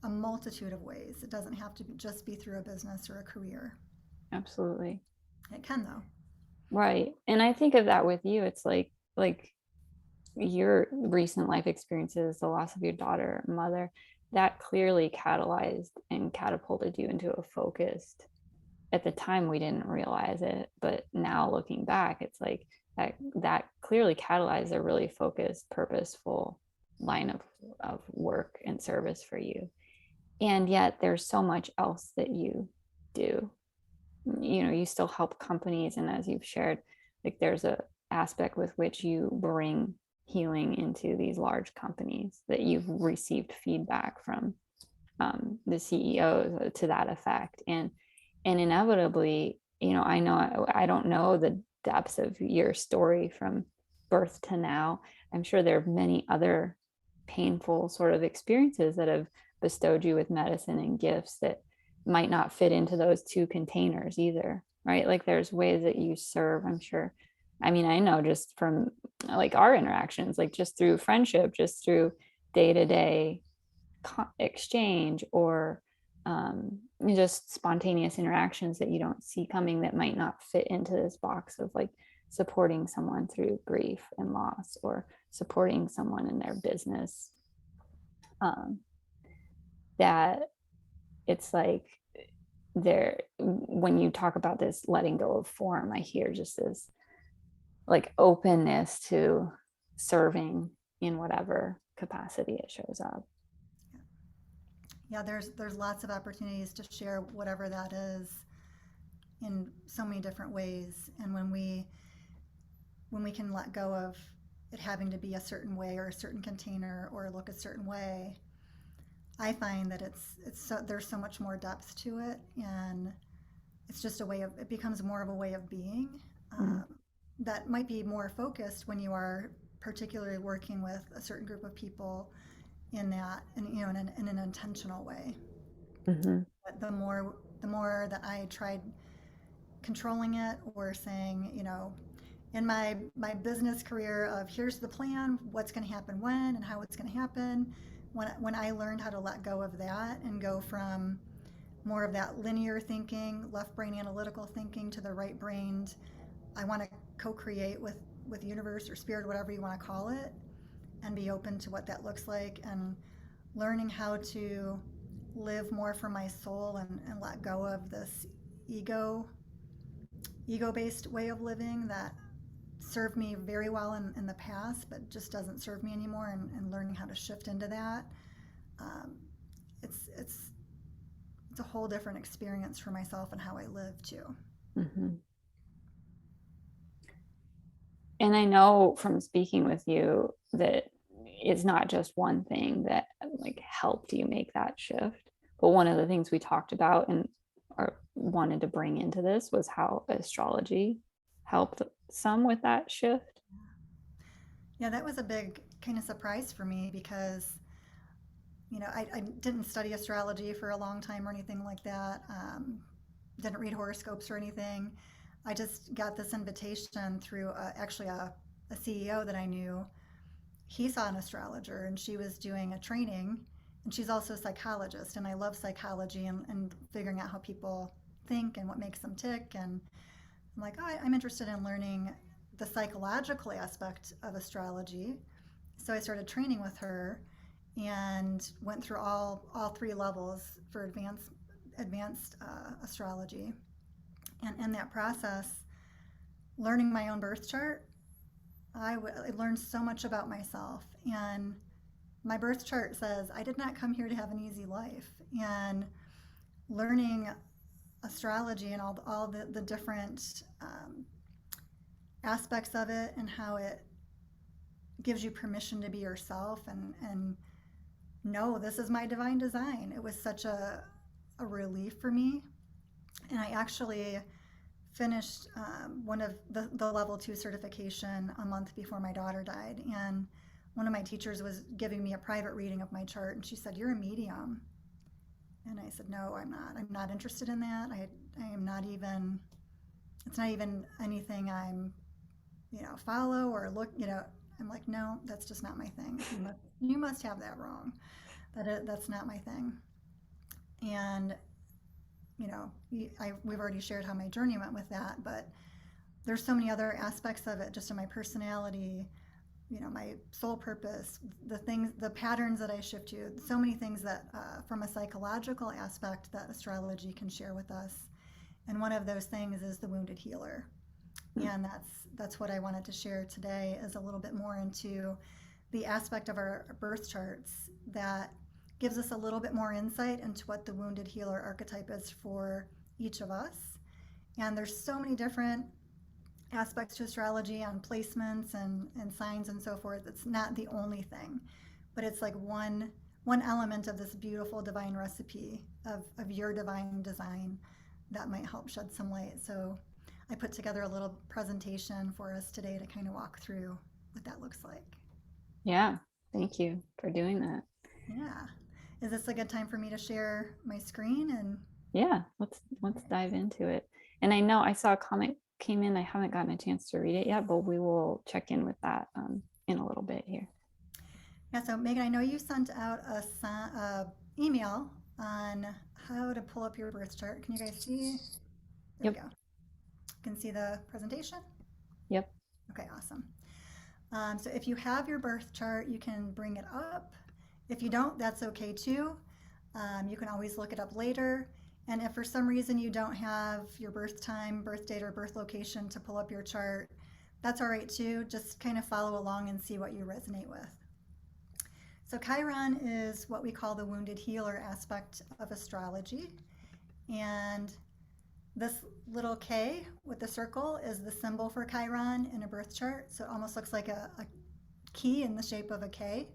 a multitude of ways. It doesn't have to just be through a business or a career. Absolutely. It can though. Right. And I think of that with you. It's like your recent life experiences, the loss of your daughter, mother, that clearly catalyzed and catapulted you into a focused. At the time, we didn't realize it, but now looking back, it's like that clearly catalyzed a really focused, purposeful line of work and service for you. And yet, there's so much else that you do. You know, you still help companies, and as you've shared, like there's a aspect with which you bring healing into these large companies that you've received feedback from the CEOs to that effect. And inevitably, you know, I don't know the depths of your story from birth to now. I'm sure there are many other painful sort of experiences that have bestowed you with medicine and gifts that might not fit into those two containers either, right? Like there's ways that you serve, I'm sure. I mean, I know just from like our interactions, like just through friendship, just through day-to-day exchange, or just spontaneous interactions that you don't see coming that might not fit into this box of like supporting someone through grief and loss, or supporting someone in their business. that it's like there, when you talk about this letting go of form, I hear just this like openness to serving in whatever capacity it shows up. Yeah, there's lots of opportunities to share whatever that is in so many different ways. And when we can let go of it having to be a certain way or a certain container or look a certain way, I find that there's so much more depth to it, and it's just a way of it becomes more of a way of being, Mm. um, that might be more focused when you are particularly working with a certain group of people in that, and in an intentional way. Mm-hmm. But the more that I tried controlling it or saying, in my business career of here's the plan, what's going to happen when and how it's going to happen, when I learned how to let go of that and go from more of that linear thinking, left brain analytical thinking, to the right brained, I want to co-create with the universe or spirit, whatever you want to call it, and be open to what that looks like, and learning how to live more for my soul, and let go of this ego ego-based way of living that served me very well in the past but just doesn't serve me anymore, and learning how to shift into that. um, it's it's it's a whole different experience for myself and how I live too. Mm-hmm. And I know from speaking with you that it's not just one thing that like helped you make that shift, but one of the things we talked about and or wanted to bring into this was how astrology helped some with that shift. Yeah, that was a big kind of surprise for me because I didn't study astrology for a long time or anything like that. Didn't read horoscopes or anything. I just got this invitation through actually a CEO that I knew. He saw an astrologer and she was doing a training, and she's also a psychologist, and I love psychology, and figuring out how people think and what makes them tick. And I'm like, oh, I'm interested in learning the psychological aspect of astrology. So I started training with her and went through all three levels for advanced astrology. And in that process, learning my own birth chart, I learned so much about myself. And my birth chart says I did not come here to have an easy life. And learning astrology and all the different aspects of it, and how it gives you permission to be yourself, and no, this is my divine design. It was such a relief for me. And I actually finished one of the level 2 certification a month before my daughter died. And one of my teachers was giving me a private reading of my chart, and she said, "You're a medium." And I said, "No, I'm not. I'm not interested in that. I am not even, it's not even anything I'm, follow or look, I'm like, no, that's just not my thing. You must have that wrong. That's not my thing." And we've already shared how my journey went with that, but there's so many other aspects of it, just in my personality, my soul purpose, the patterns that I shift to, so many things that, from a psychological aspect, that astrology can share with us. And one of those things is the wounded healer. And that's what I wanted to share today, is a little bit more into the aspect of our birth charts that gives us a little bit more insight into what the wounded healer archetype is for each of us. And there's so many different aspects to astrology on placements and signs and so forth. It's not the only thing, but it's like one element of this beautiful divine recipe of your divine design that might help shed some light. So I put together a little presentation for us today to kind of walk through what that looks like. Yeah, thank you for doing that. Yeah. Is this a good time for me to share my screen? And Yeah, let's dive into it. And I know I saw a comment came in. I haven't gotten a chance to read it yet, but we will check in with that in a little bit here. yeah, so Megan, I know you sent out a email on how to pull up your birth chart. Can you guys see? There we Yep. go. You can see the presentation? Yep. Okay, awesome. So if you have your birth chart, you can bring it up. If you don't, that's okay too. You can always look it up later. And if for some reason you don't have your birth time, birth date, or birth location to pull up your chart, that's all right too. Just kind of follow along and see what you resonate with. So Chiron is what we call the wounded healer aspect of astrology. And this little K with the circle is the symbol for Chiron in a birth chart. So it almost looks like a key in the shape of a K.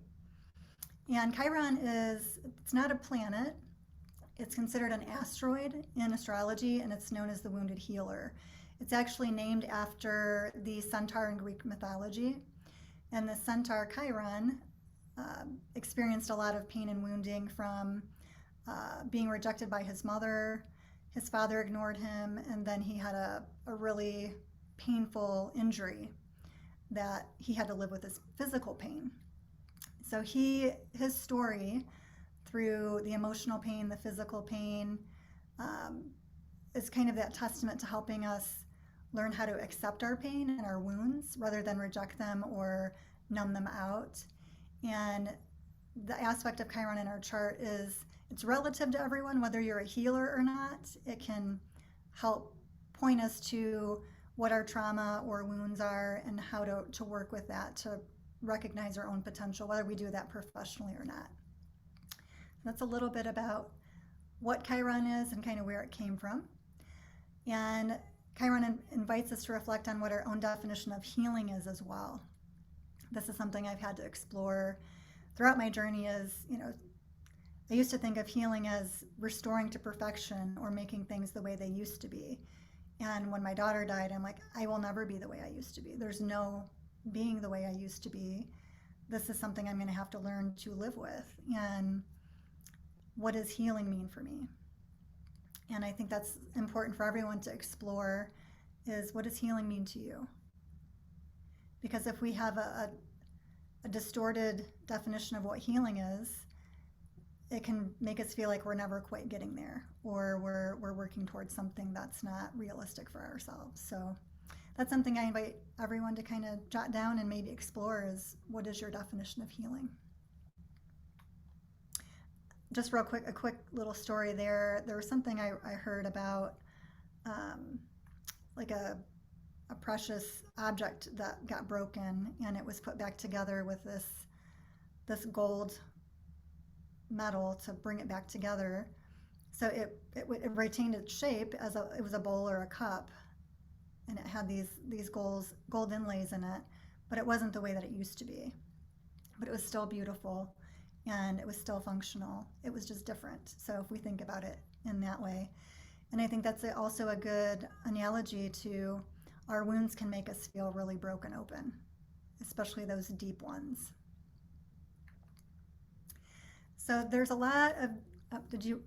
And Chiron it's not a planet. It's considered an asteroid in astrology, and it's known as the wounded healer. It's actually named after the centaur in Greek mythology. And the centaur Chiron experienced a lot of pain and wounding from being rejected by his mother. His father ignored him, and then he had a really painful injury that he had to live with his physical pain. So his story through the emotional pain, the physical pain, is kind of that testament to helping us learn how to accept our pain and our wounds rather than reject them or numb them out. And the aspect of Chiron in our chart is it's relative to everyone, whether you're a healer or not. It can help point us to what our trauma or wounds are and how to work with that to recognize our own potential, whether we do that professionally or not. That's a little bit about what Chiron is and kind of where it came from. And Chiron invites us to reflect on what our own definition of healing is as well. This is something I've had to explore throughout my journey. I used to think of healing as restoring to perfection or making things the way they used to be. And when my daughter died, I'm like, I will never be the way I used to be. There's no being the way I used to be. This is something I'm going to have to learn to live with. And what does healing mean for me? And I think that's important for everyone to explore is what does healing mean to you? Because if we have a distorted definition of what healing is, it can make us feel like we're never quite getting there, or we're working towards something that's not realistic for ourselves. So that's something I invite everyone to kind of jot down and maybe explore is what is your definition of healing? Just real quick, a quick little story there. There was something I heard about like a precious object that got broken and it was put back together with this gold metal to bring it back together. So it retained its shape as it was a bowl or a cup, and it had these gold inlays in it, but it wasn't the way that it used to be. But it was still beautiful, and it was still functional. It was just different. So if we think about it in that way, and I think that's also a good analogy to our wounds can make us feel really broken open, especially those deep ones. So there's a lot of, you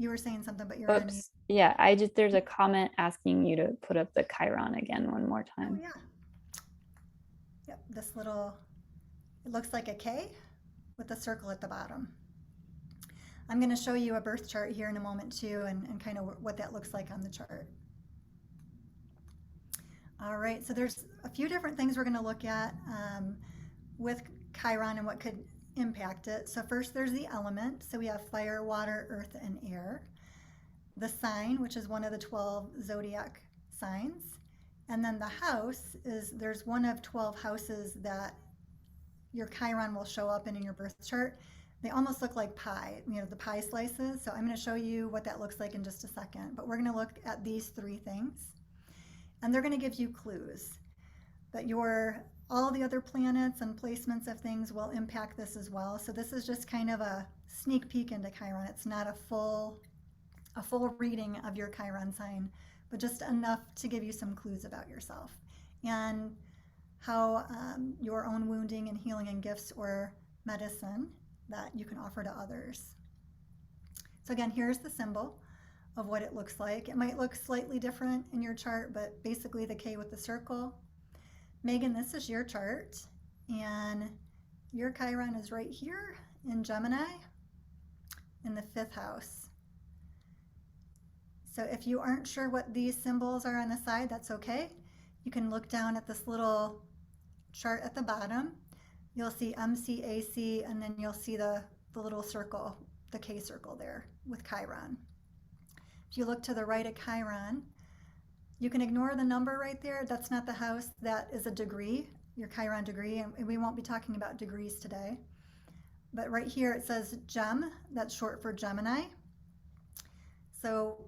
were saying something, but you're Oops. Yeah, there's a comment asking you to put up the Chiron again one more time. Oh, yeah. Yep, this little, it looks like a K with a circle at the bottom. I'm going to show you a birth chart here in a moment too, and kind of what that looks like on the chart. All right, so there's a few different things we're going to look at with Chiron and what could impact it. So first there's the element. So we have fire, water, earth, and air. The sign, which is one of the 12 zodiac signs. And then the house there's one of 12 houses that your Chiron will show up in your birth chart. They almost look like pie, the pie slices. So I'm going to show you what that looks like in just a second. But we're going to look at these three things. And they're going to give you clues. But all the other planets and placements of things will impact this as well. So this is just kind of a sneak peek into Chiron. It's not a full reading of your Chiron sign, but just enough to give you some clues about yourself and how your own wounding and healing and gifts or medicine that you can offer to others. So again, here's the symbol of what it looks like. It might look slightly different in your chart, but basically the K with the circle. Megan, this is your chart, and your Chiron is right here in Gemini in the 5th house. So if you aren't sure what these symbols are on the side, that's okay. You can look down at this little chart at the bottom. You'll see MCAC, and then you'll see the little circle the K circle there with Chiron. If you look to the right of Chiron, you can ignore the number right there. That's not the house. That is a degree, your Chiron degree, and we won't be talking about degrees today. But right here it says Gem, that's short for Gemini. So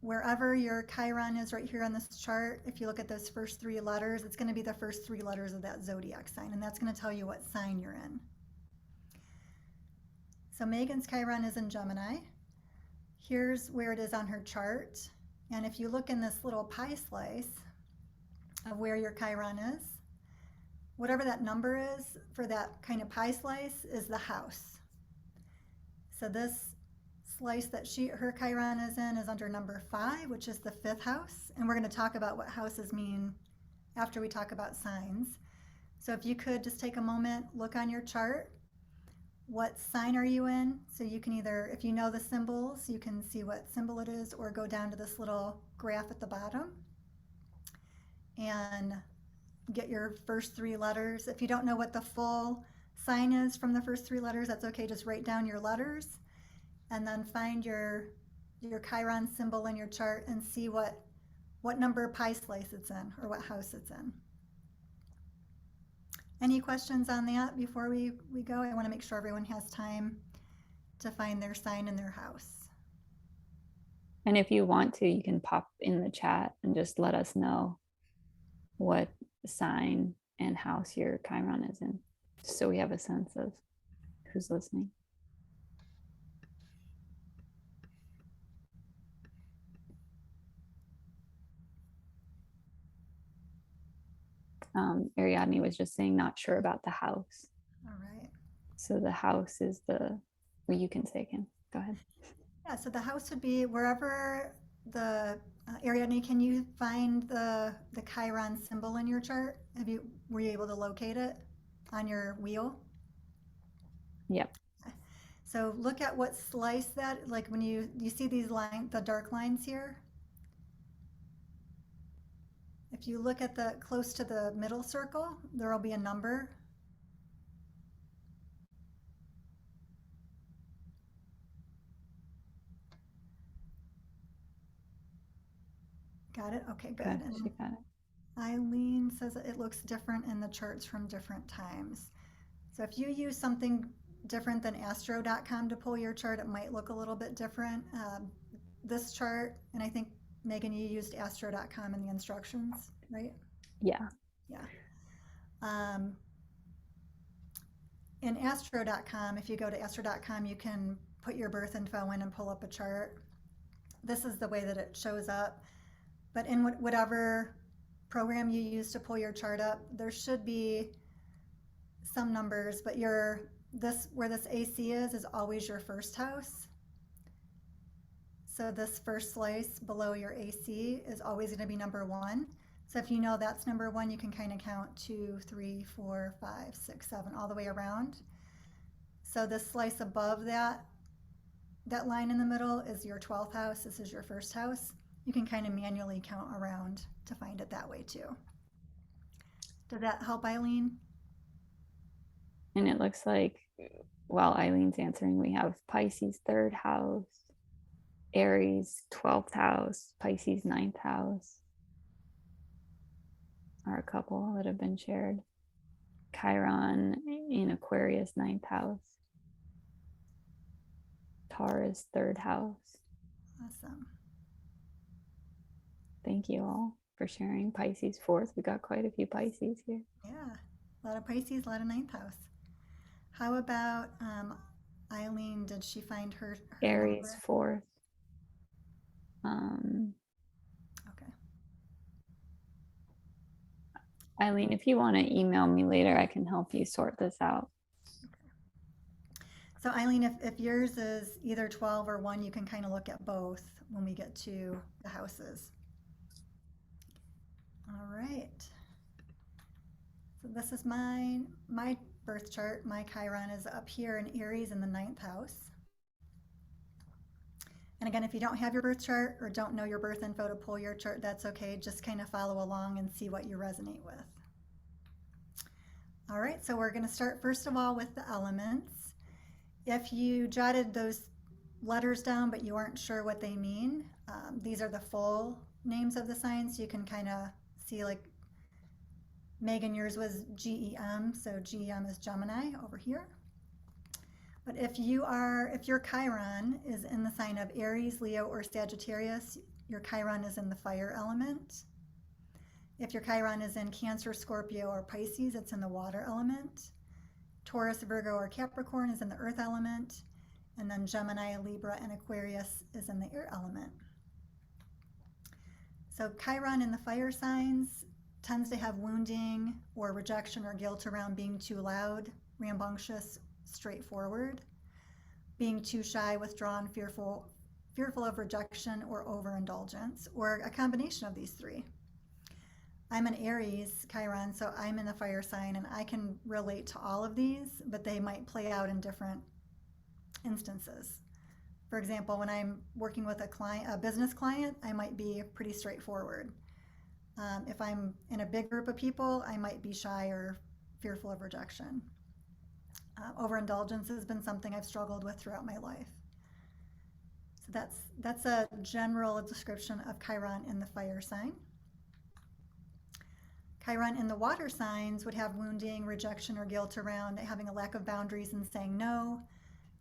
wherever your Chiron is right here on this chart, if you look at those first 3 letters, it's going to be the first 3 letters of that zodiac sign, and that's going to tell you what sign you're in. So Megan's Chiron is in Gemini. Here's where it is on her chart. And if you look in this little pie slice of where your Chiron is, whatever that number is for that kind of pie slice is the house. So this slice that her Chiron is in is under number 5, which is the 5th house. And we're going to talk about what houses mean after we talk about signs. So if you could just take a moment, look on your chart. What sign are you in? So you can either, if you know the symbols, you can see what symbol it is, or go down to this little graph at the bottom and get your first 3 letters. If you don't know what the full sign is from the first 3 letters, that's okay. Just write down your letters and then find your Chiron symbol in your chart and see what number pie slice it's in or what house it's in. Any questions on that before we go? I want to make sure everyone has time to find their sign in their house. And if you want to, you can pop in the chat and just let us know what sign and house your Chiron is in, just so we have a sense of who's listening. Ariadne was just saying not sure about the house. All right. So the house is well, you can say again. Go ahead. Yeah, so the house would be wherever the Ariadne, can you find the Chiron symbol in your chart? Were you able to locate it on your wheel? Yep. So look at what slice that, like when you see these the dark lines here. If you look at close to the middle circle, there will be a number. Got it? Okay, good. She got it. Eileen says it looks different in the charts from different times. So if you use something different than astro.com to pull your chart, it might look a little bit different. This chart, and I think Megan, you used astro.com in the instructions, right? Yeah. Yeah. In astro.com, if you go to astro.com, you can put your birth info in and pull up a chart. This is the way that it shows up. But in whatever program you use to pull your chart up, there should be some numbers, but where this AC is always your first house. So this first slice below your AC is always going to be number 1. So if you know that's number 1, you can kind of count 2, 3, 4, 5, 6, 7, all the way around. So this slice above that line in the middle is your 12th house. This is your first house. You can kind of manually count around to find it that way too. Did that help, Eileen? And it looks like while Eileen's answering, we have Pisces 3rd house, Aries 12th house, Pisces 9th house are a couple that have been shared. Chiron in Aquarius 9th house, Taurus 3rd house. Awesome. Thank you all for sharing. Pisces 4th. We got quite a few Pisces here. Yeah, a lot of Pisces, a lot of 9th house. How about Eileen? Did she find her Aries number? 4th. Okay. Eileen, if you want to email me later, I can help you sort this out. Okay. So Eileen, if yours is either 12 or 1, you can kind of look at both when we get to the houses. All right. So this is my birth chart. My Chiron is up here in Aries in the 9th house. And again, if you don't have your birth chart or don't know your birth info to pull your chart, that's okay. Just kind of follow along and see what you resonate with. All right, so we're going to start first of all with the elements. If you jotted those letters down but you aren't sure what they mean, these are the full names of the signs. So you can kind of see, like, Megan, yours was GEM, so GEM is Gemini over here. But if your Chiron is in the sign of Aries, Leo, or Sagittarius, your Chiron is in the fire element. If your Chiron is in Cancer, Scorpio, or Pisces, it's in the water element. Taurus, Virgo, or Capricorn is in the earth element. And then Gemini, Libra, and Aquarius is in the air element. So Chiron in the fire signs tends to have wounding or rejection or guilt around being too loud, rambunctious, straightforward, being too shy, withdrawn, fearful of rejection or overindulgence, or a combination of these three. I'm an Aries Chiron, so I'm in the fire sign, and I can relate to all of these, but they might play out in different instances. For example, when I'm working with a business client, I might be pretty straightforward. If I'm in a big group of people, I might be shy or fearful of rejection. Overindulgence has been something I've struggled with throughout my life. So that's a general description of Chiron in the fire sign. Chiron in the water signs would have wounding, rejection, or guilt around having a lack of boundaries and saying no,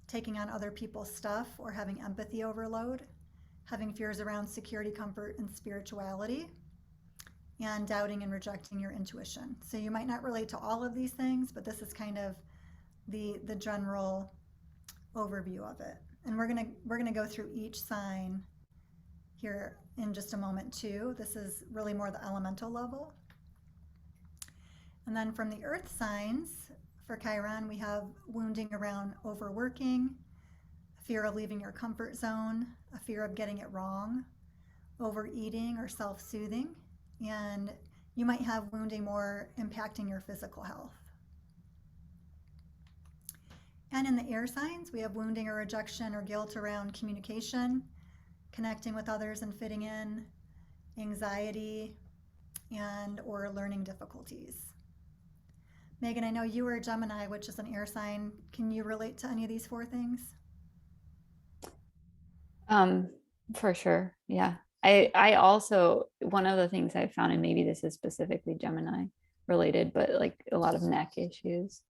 taking on other people's stuff, or having empathy overload, having fears around security, comfort, and spirituality, and doubting and rejecting your intuition. So you might not relate to all of these things, but this is kind of the general overview of it. And we're gonna go through each sign here in just a moment too. This is really more the elemental level. And then from the earth signs, for Chiron, we have wounding around overworking, fear of leaving your comfort zone, a fear of getting it wrong, overeating or self-soothing, and you might have wounding more impacting your physical health. And in the air signs, we have wounding or rejection or guilt around communication, connecting with others and fitting in, anxiety, and or learning difficulties. Megan, I know you were a Gemini, which is an air sign. Can you relate to any of these four things? For sure. Yeah. I also, one of the things I found, and maybe this is specifically Gemini related, but like a lot of neck issues,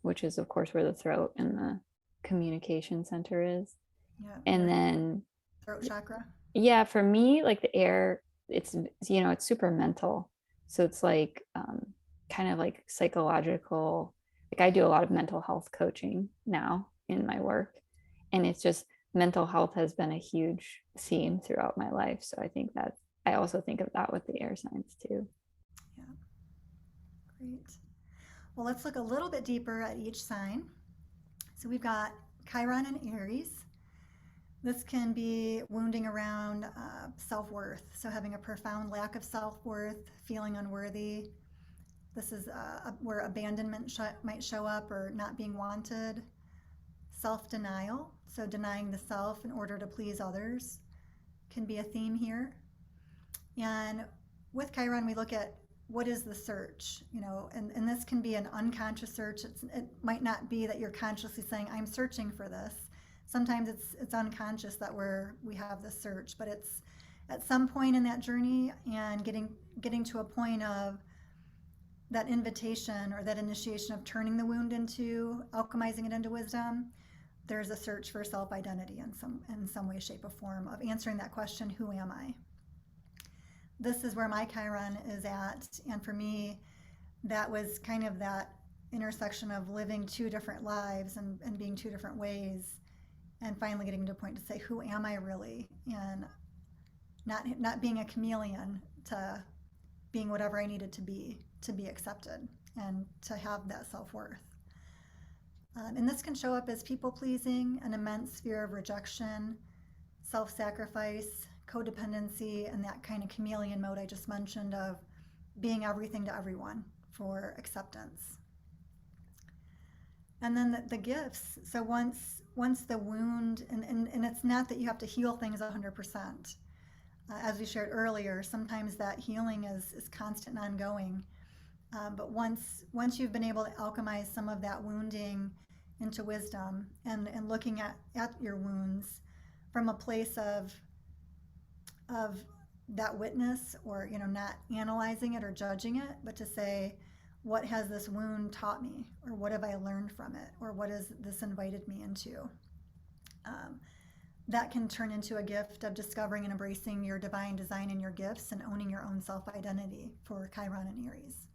which is of course where the throat and the communication center is. Yeah. And then, Throat chakra. yeah, for me, like the air, it's, it's super mental. So it's like kind of like psychological. Like I do a lot of mental health coaching now in my work. And it's just mental health has been a huge theme throughout my life. So I think that I also think of that with the air signs too. Yeah. Great. Well, let's look a little bit deeper at each sign. So we've got Chiron and Aries. This can be wounding around self-worth. So having a profound lack of self-worth, feeling unworthy. This is where abandonment might show up, or not being wanted. Self-denial, so denying the self in order to please others, can be a theme here. And with Chiron, we look at what is the search, and this can be an unconscious search. It might not be that you're consciously saying, I'm searching for this. Sometimes it's unconscious that we have this search, but it's at some point in that journey, and getting to a point of that invitation or that initiation of turning the wound into alchemizing it into wisdom. There's a search for self-identity in some way, shape, or form of answering that question, who am I? This is where my Chiron is at, and for me, that was kind of that intersection of living two different lives and being two different ways, and finally getting to a point to say, who am I really? And not being a chameleon to being whatever I needed to be accepted and to have that self-worth. And this can show up as people-pleasing, an immense fear of rejection, self-sacrifice, codependency, and that kind of chameleon mode I just mentioned of being everything to everyone for acceptance. And then the gifts. So once the wound, and it's not that you have to heal things 100%. As we shared earlier, sometimes that healing is constant and ongoing. But once you've been able to alchemize some of that wounding into wisdom and looking at your wounds from a place of that witness, or not analyzing it or judging it, but to say, what has this wound taught me, or what have I learned from it, or what has this invited me into? That can turn into a gift of discovering and embracing your divine design and your gifts, and owning your own self-identity for Chiron and Aries.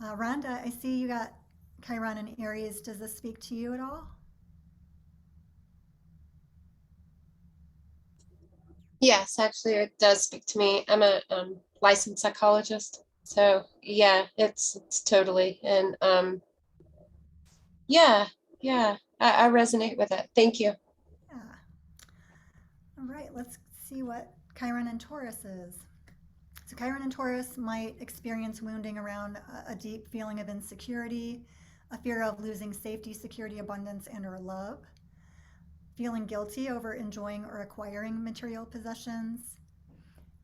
Rhonda, I see you got Chiron and Aries. Does this speak to you at all? Yes, actually, it does speak to me. I'm a licensed psychologist, so yeah, it's totally, and yeah, yeah, I resonate with it. Thank you. Yeah. All right, let's see what Chiron and Taurus is. So Chiron and Taurus might experience wounding around a deep feeling of insecurity, a fear of losing safety, security, abundance, and/or love, feeling guilty over enjoying or acquiring material possessions,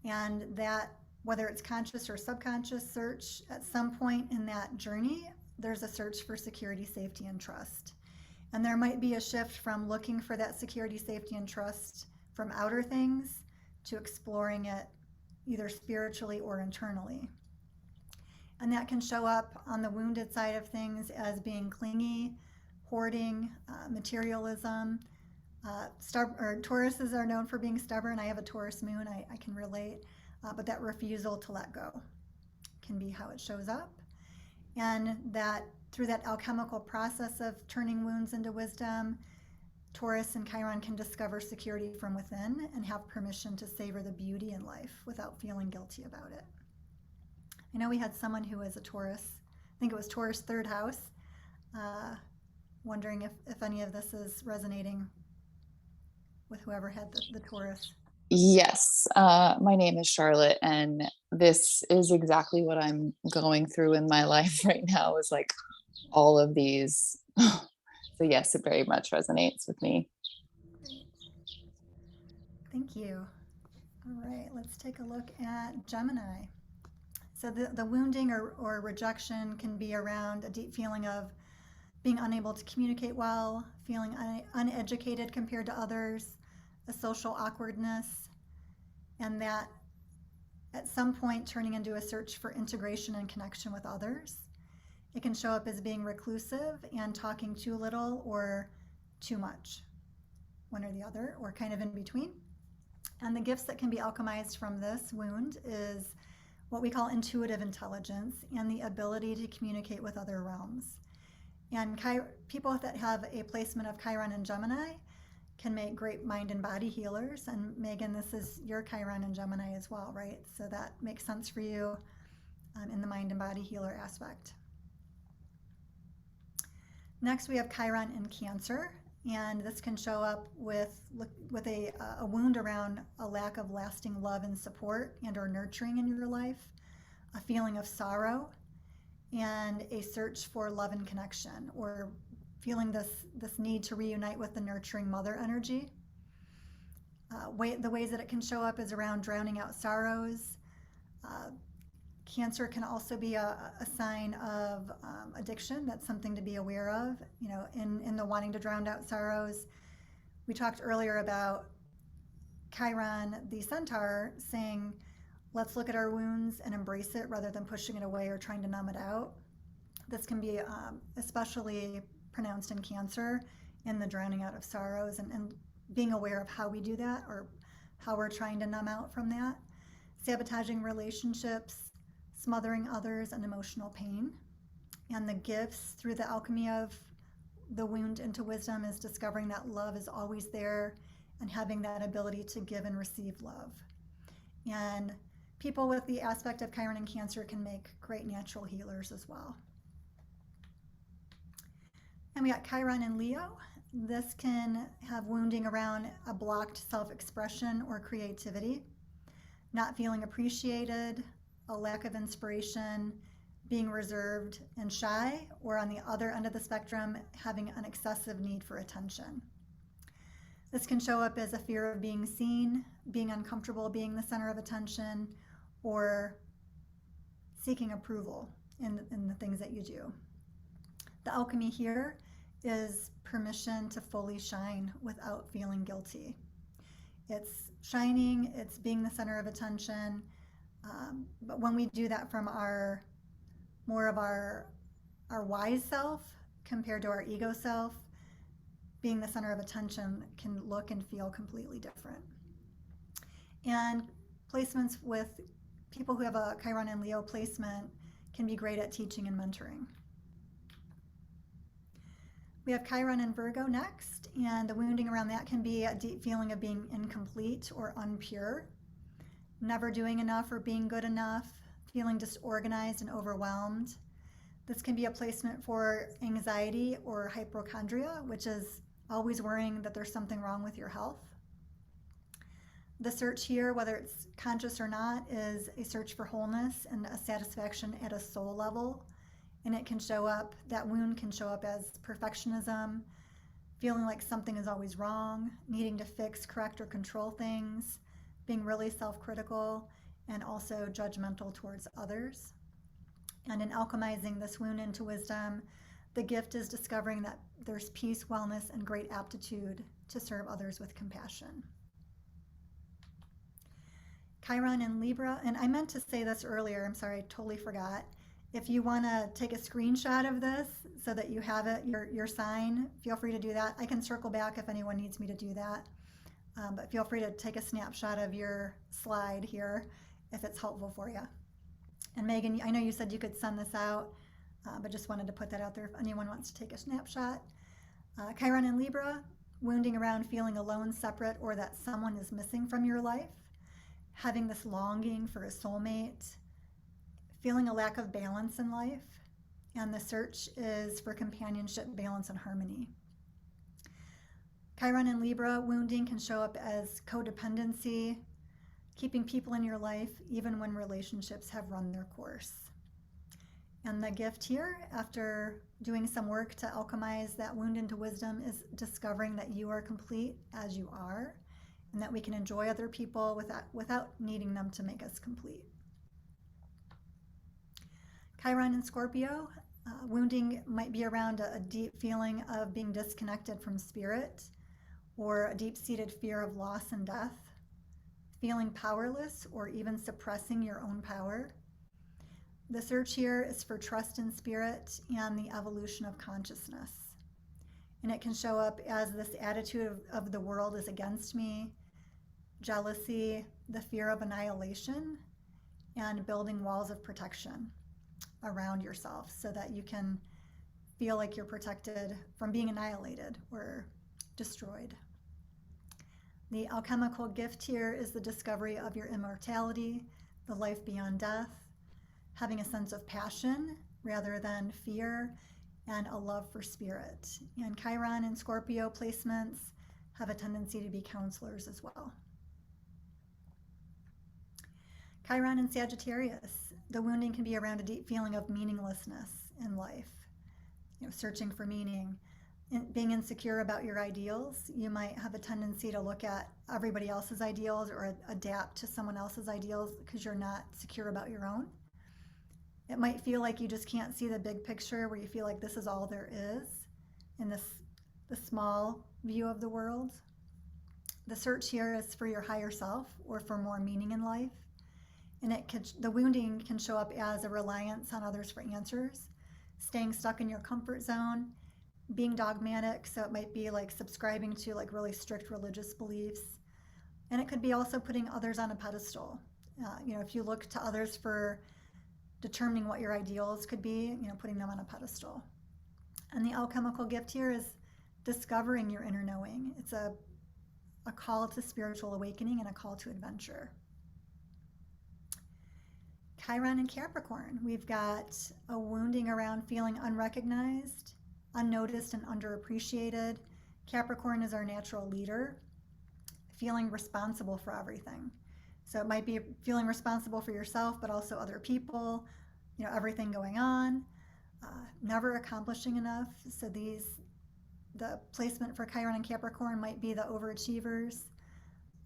and that, whether it's conscious or subconscious search, at some point in that journey, there's a search for security, safety, and trust. And there might be a shift from looking for that security, safety, and trust from outer things to exploring it either spiritually or internally. And that can show up on the wounded side of things as being clingy, hoarding, materialism. Tauruses are known for being stubborn. I have a Taurus moon, I can relate. But that refusal to let go can be how it shows up. And that through that alchemical process of turning wounds into wisdom, Taurus and Chiron can discover security from within and have permission to savor the beauty in life without feeling guilty about it. I know we had someone who was a Taurus, I think it was Taurus third house, wondering if any of this is resonating with whoever had the Taurus. Yes, my name is Charlotte, and this is exactly what I'm going through in my life right now, is like all of these. So yes, it very much resonates with me. Great. Thank you. All right, let's take a look at Gemini. So the wounding or rejection can be around a deep feeling of being unable to communicate well, feeling uneducated compared to others, a social awkwardness, and that at some point turning into a search for integration and connection with others. It can show up as being reclusive and talking too little or too much, one or the other, or kind of in between. And the gifts that can be alchemized from this wound is what we call intuitive intelligence and the ability to communicate with other realms. And people that have a placement of Chiron and Gemini can make great mind and body healers. And Megan, this is your Chiron and Gemini as well, right? So that makes sense for you in the mind and body healer aspect. Next, we have Chiron in Cancer, and this can show up with a wound around a lack of lasting love and support and or nurturing in your life, a feeling of sorrow, and a search for love and connection, or feeling this need to reunite with the nurturing mother energy. The ways that it can show up is around drowning out sorrows. Cancer can also be a sign of addiction. That's something to be aware of, in the wanting to drown out sorrows. We talked earlier about Chiron, the centaur, saying, let's look at our wounds and embrace it rather than pushing it away or trying to numb it out. This can be especially pronounced in Cancer, in the drowning out of sorrows, and being aware of how we do that, or how we're trying to numb out from that. Sabotaging relationships, smothering others, and emotional pain. And the gifts through the alchemy of the wound into wisdom is discovering that love is always there and having that ability to give and receive love. And people with the aspect of Chiron and Cancer can make great natural healers as well. And we got Chiron in Leo. This can have wounding around a blocked self-expression or creativity, not feeling appreciated, a lack of inspiration, being reserved and shy, or on the other end of the spectrum, having an excessive need for attention. This can show up as a fear of being seen, being uncomfortable being the center of attention, or seeking approval in the things that you do. The alchemy here is permission to fully shine without feeling guilty. It's shining, it's being the center of attention, but when we do that from more of our wise self compared to our ego self, being the center of attention can look and feel completely different. And placements with people who have a Chiron and Leo placement can be great at teaching and mentoring. We have Chiron and Virgo next, and the wounding around that can be a deep feeling of being incomplete or unpure, never doing enough or being good enough, feeling disorganized and overwhelmed. This can be a placement for anxiety or hypochondria, which is always worrying that there's something wrong with your health. The search here, whether it's conscious or not, is a search for wholeness and a satisfaction at a soul level. And it can show up, that wound can show up as perfectionism, feeling like something is always wrong, needing to fix, correct, or control things, being really self-critical, and also judgmental towards others. And in alchemizing this wound into wisdom, the gift is discovering that there's peace, wellness, and great aptitude to serve others with compassion. Chiron and Libra, and I meant to say this earlier, I'm sorry, I totally forgot. If you want to take a screenshot of this so that you have it, your sign, feel free to do that. I can circle back if anyone needs me to do that. But feel free to take a snapshot of your slide here if it's helpful for you. And Megan, I know you said you could send this out, but just wanted to put that out there if anyone wants to take a snapshot. Chiron and Libra, wounding around feeling alone, separate, or that someone is missing from your life, having this longing for a soulmate, feeling a lack of balance in life, and the search is for companionship, balance, and harmony. Chiron and Libra wounding can show up as codependency, keeping people in your life even when relationships have run their course. And the gift here, after doing some work to alchemize that wound into wisdom, is discovering that you are complete as you are, and that we can enjoy other people without needing them to make us complete. Chiron and Scorpio, wounding might be around a deep feeling of being disconnected from spirit, or a deep-seated fear of loss and death, feeling powerless or even suppressing your own power. The search here is for trust in spirit and the evolution of consciousness. And it can show up as this attitude of the world is against me, jealousy, the fear of annihilation, and building walls of protection around yourself so that you can feel like you're protected from being annihilated or destroyed. The alchemical gift here is the discovery of your immortality, the life beyond death, having a sense of passion rather than fear, and a love for spirit. And Chiron and Scorpio placements have a tendency to be counselors as well. Chiron and Sagittarius, the wounding can be around a deep feeling of meaninglessness in life, searching for meaning. Being insecure about your ideals, you might have a tendency to look at everybody else's ideals or adapt to someone else's ideals because you're not secure about your own. It might feel like you just can't see the big picture, where you feel like this is all there is in the small view of the world. The search here is for your higher self or for more meaning in life. And the wounding can show up as a reliance on others for answers, staying stuck in your comfort zone, being dogmatic, so it might be like subscribing to like really strict religious beliefs. And it could be also putting others on a pedestal. If you look to others for determining what your ideals could be, putting them on a pedestal. And the alchemical gift here is discovering your inner knowing. It's a call to spiritual awakening and a call to adventure. Chiron and Capricorn, we've got a wounding around feeling unrecognized, unnoticed, and underappreciated. Capricorn is our natural leader, feeling responsible for everything. So it might be feeling responsible for yourself, but also other people, everything going on, never accomplishing enough. So the placement for Chiron and Capricorn might be the overachievers,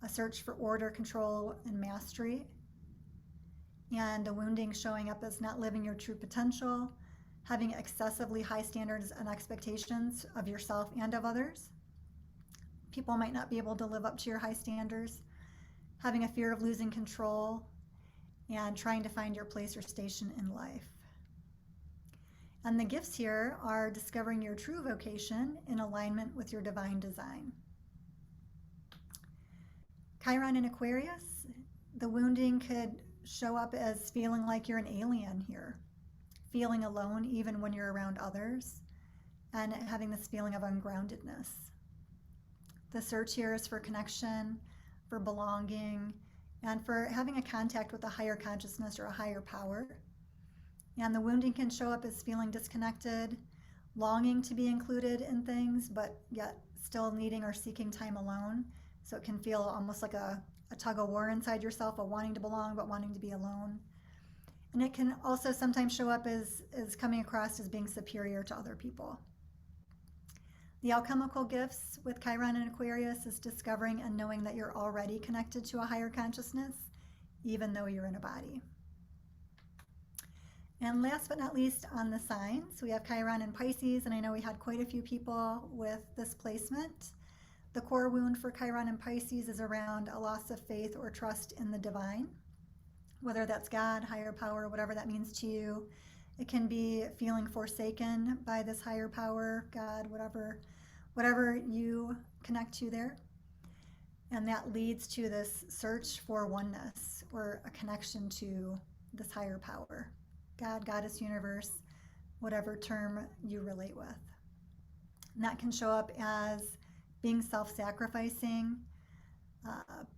a search for order, control, and mastery. And the wounding showing up as not living your true potential, having excessively high standards and expectations of yourself and of others. People might not be able to live up to your high standards, having a fear of losing control, and trying to find your place or station in life. And the gifts here are discovering your true vocation in alignment with your divine design. Chiron in Aquarius, the wounding could show up as feeling like you're an alien here, feeling alone even when you're around others, and having this feeling of ungroundedness. The search here is for connection, for belonging, and for having a contact with a higher consciousness or a higher power. And the wounding can show up as feeling disconnected, longing to be included in things, but yet still needing or seeking time alone. So it can feel almost like a tug of war inside yourself, of wanting to belong but wanting to be alone. And it can also sometimes show up as coming across as being superior to other people. The alchemical gifts with Chiron and Aquarius is discovering and knowing that you're already connected to a higher consciousness, even though you're in a body. And last but not least, on the signs, we have Chiron and Pisces, and I know we had quite a few people with this placement. The core wound for Chiron and Pisces is around a loss of faith or trust in the divine, whether that's God, higher power, whatever that means to you. It can be feeling forsaken by this higher power, God, whatever you connect to there. And that leads to this search for oneness or a connection to this higher power. God, Goddess, universe, whatever term you relate with. And that can show up as being self-sacrificing,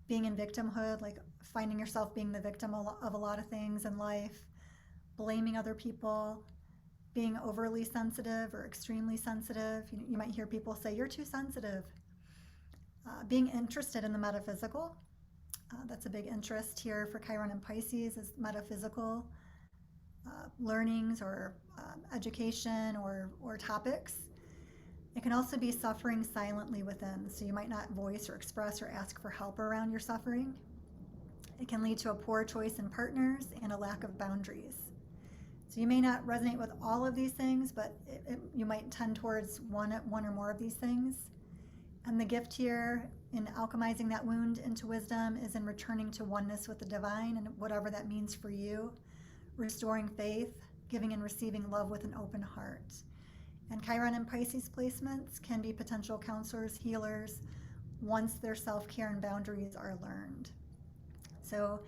being in victimhood, like finding yourself being the victim of a lot of things in life, blaming other people, being overly sensitive or extremely sensitive. You might hear people say, you're too sensitive. Being interested in the metaphysical. That's a big interest here for Chiron and Pisces, is metaphysical learnings or education or topics. It can also be suffering silently within, so you might not voice or express or ask for help around your suffering. It can lead to a poor choice in partners and a lack of boundaries. So you may not resonate with all of these things, but you might tend towards one or more of these things. And the gift here in alchemizing that wound into wisdom is in returning to oneness with the divine and whatever that means for you, restoring faith, giving and receiving love with an open heart. And Chiron and Pisces placements can be potential counselors, healers, once their self-care and boundaries are learned. So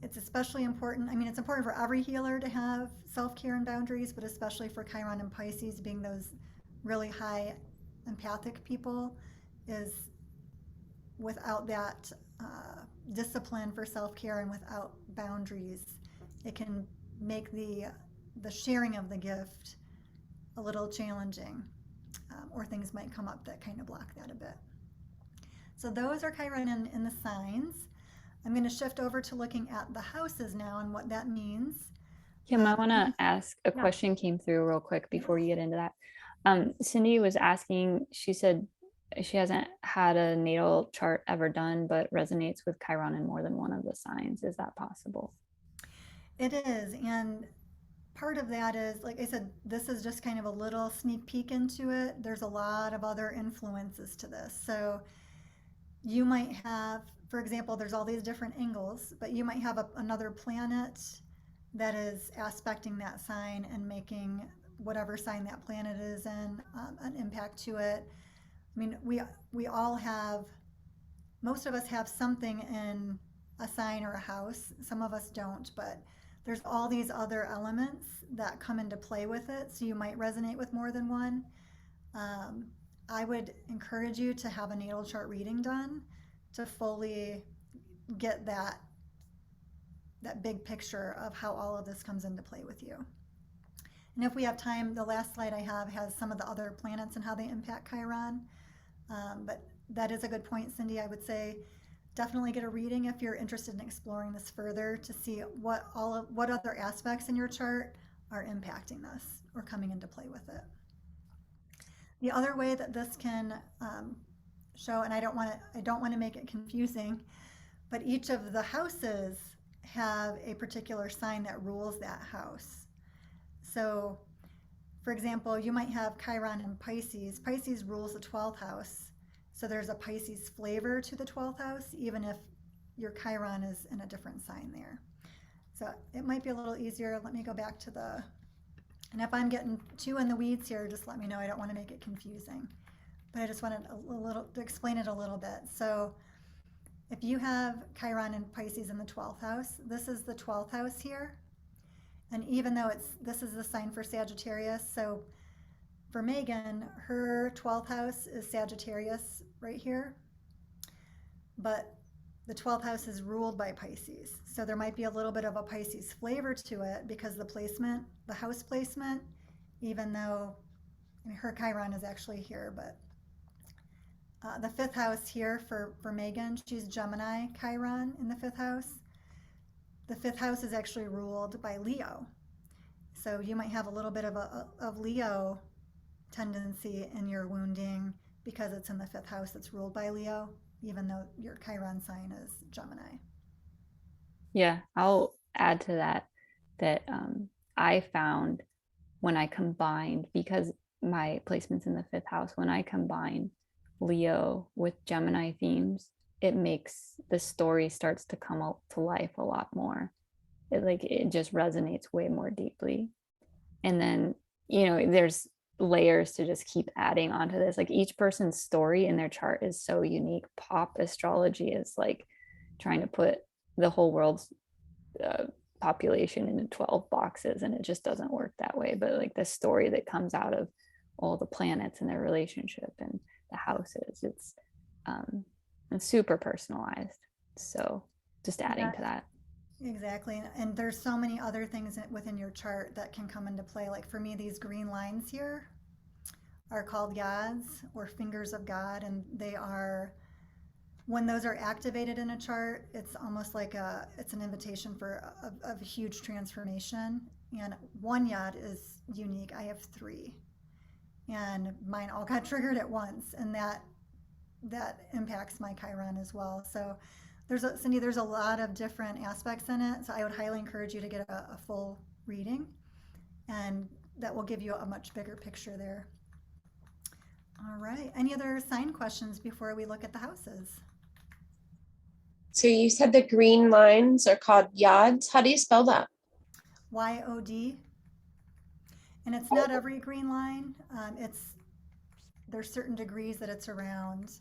it's especially important. I mean, it's important for every healer to have self-care and boundaries, but especially for Chiron and Pisces being those really high empathic people, is without that discipline for self-care and without boundaries, it can make the sharing of the gift a little challenging, or things might come up that kind of block that a bit. So those are Chiron in the signs. I'm going to shift over to looking at the houses now and what that means. Kim, I want to ask a question came through real quick before you get into that. Cindy was asking, she said she hasn't had a natal chart ever done, but resonates with Chiron in more than one of the signs. Is that possible? It is. And part of that is, like I said, this is just kind of a little sneak peek into it. There's a lot of other influences to this. So you might have, for example, there's all these different angles, but you might have another planet that is aspecting that sign and making whatever sign that planet is in an impact to it. I mean, we all have, most of us have something in a sign or a house. Some of us don't, but there's all these other elements that come into play with it. So you might resonate with more than one. I would encourage you to have a natal chart reading done to fully get that big picture of how all of this comes into play with you. And if we have time, the last slide I have has some of the other planets and how they impact Chiron. But that is a good point, Cindy. I would say definitely get a reading if you're interested in exploring this further to see what other aspects in your chart are impacting this or coming into play with it. The other way that this can show, and I don't want to make it confusing, but each of the houses have a particular sign that rules that house. So, for example, you might have Chiron in Pisces. Pisces rules the 12th house. So there's a Pisces flavor to the 12th house, even if your Chiron is in a different sign there. So it might be a little easier. Let me go back to the, and if I'm getting too in the weeds here, just let me know. I don't want to make it confusing. But I just wanted a little to explain it a little bit. So if you have Chiron and Pisces in the 12th house, this is the 12th house here. And even though this is the sign for Sagittarius, so for Megan, her 12th house is Sagittarius right here. But the 12th house is ruled by Pisces. So there might be a little bit of a Pisces flavor to it because the placement, the house placement, even though her Chiron is actually here, but the 5th house here for Megan, she's Gemini Chiron in the 5th house. The 5th house is actually ruled by Leo. So you might have a little bit of Leo tendency in your wounding because it's in the 5th house that's ruled by Leo, even though your Chiron sign is Gemini. Yeah, I'll add to that I found when I combined, because my placement's in the 5th house, when I combine Leo with Gemini themes, it makes the story starts to come out to life a lot more. It just resonates way more deeply. And then, there's layers to just keep adding onto this. Like each person's story in their chart is so unique. Pop astrology is like trying to put the whole world's population into 12 boxes, and it just doesn't work that way. But like the story that comes out of all the planets and their relationship and the houses, it's super personalized. So just adding to that. Exactly. And there's so many other things within your chart that can come into play. Like for me, these green lines here are called yads or fingers of God. And they are, when those are activated in a chart, it's almost like it's an invitation for a huge transformation. And one yad is unique. I have 3. And mine all got triggered at once. And that impacts my Chiron as well. So Cindy, there's a lot of different aspects in it. So I would highly encourage you to get a full reading, and that will give you a much bigger picture there. All right. Any other sign questions before we look at the houses? So you said the green lines are called yads. How do you spell that? YOD. And it's not every green line. There's certain degrees that it's around.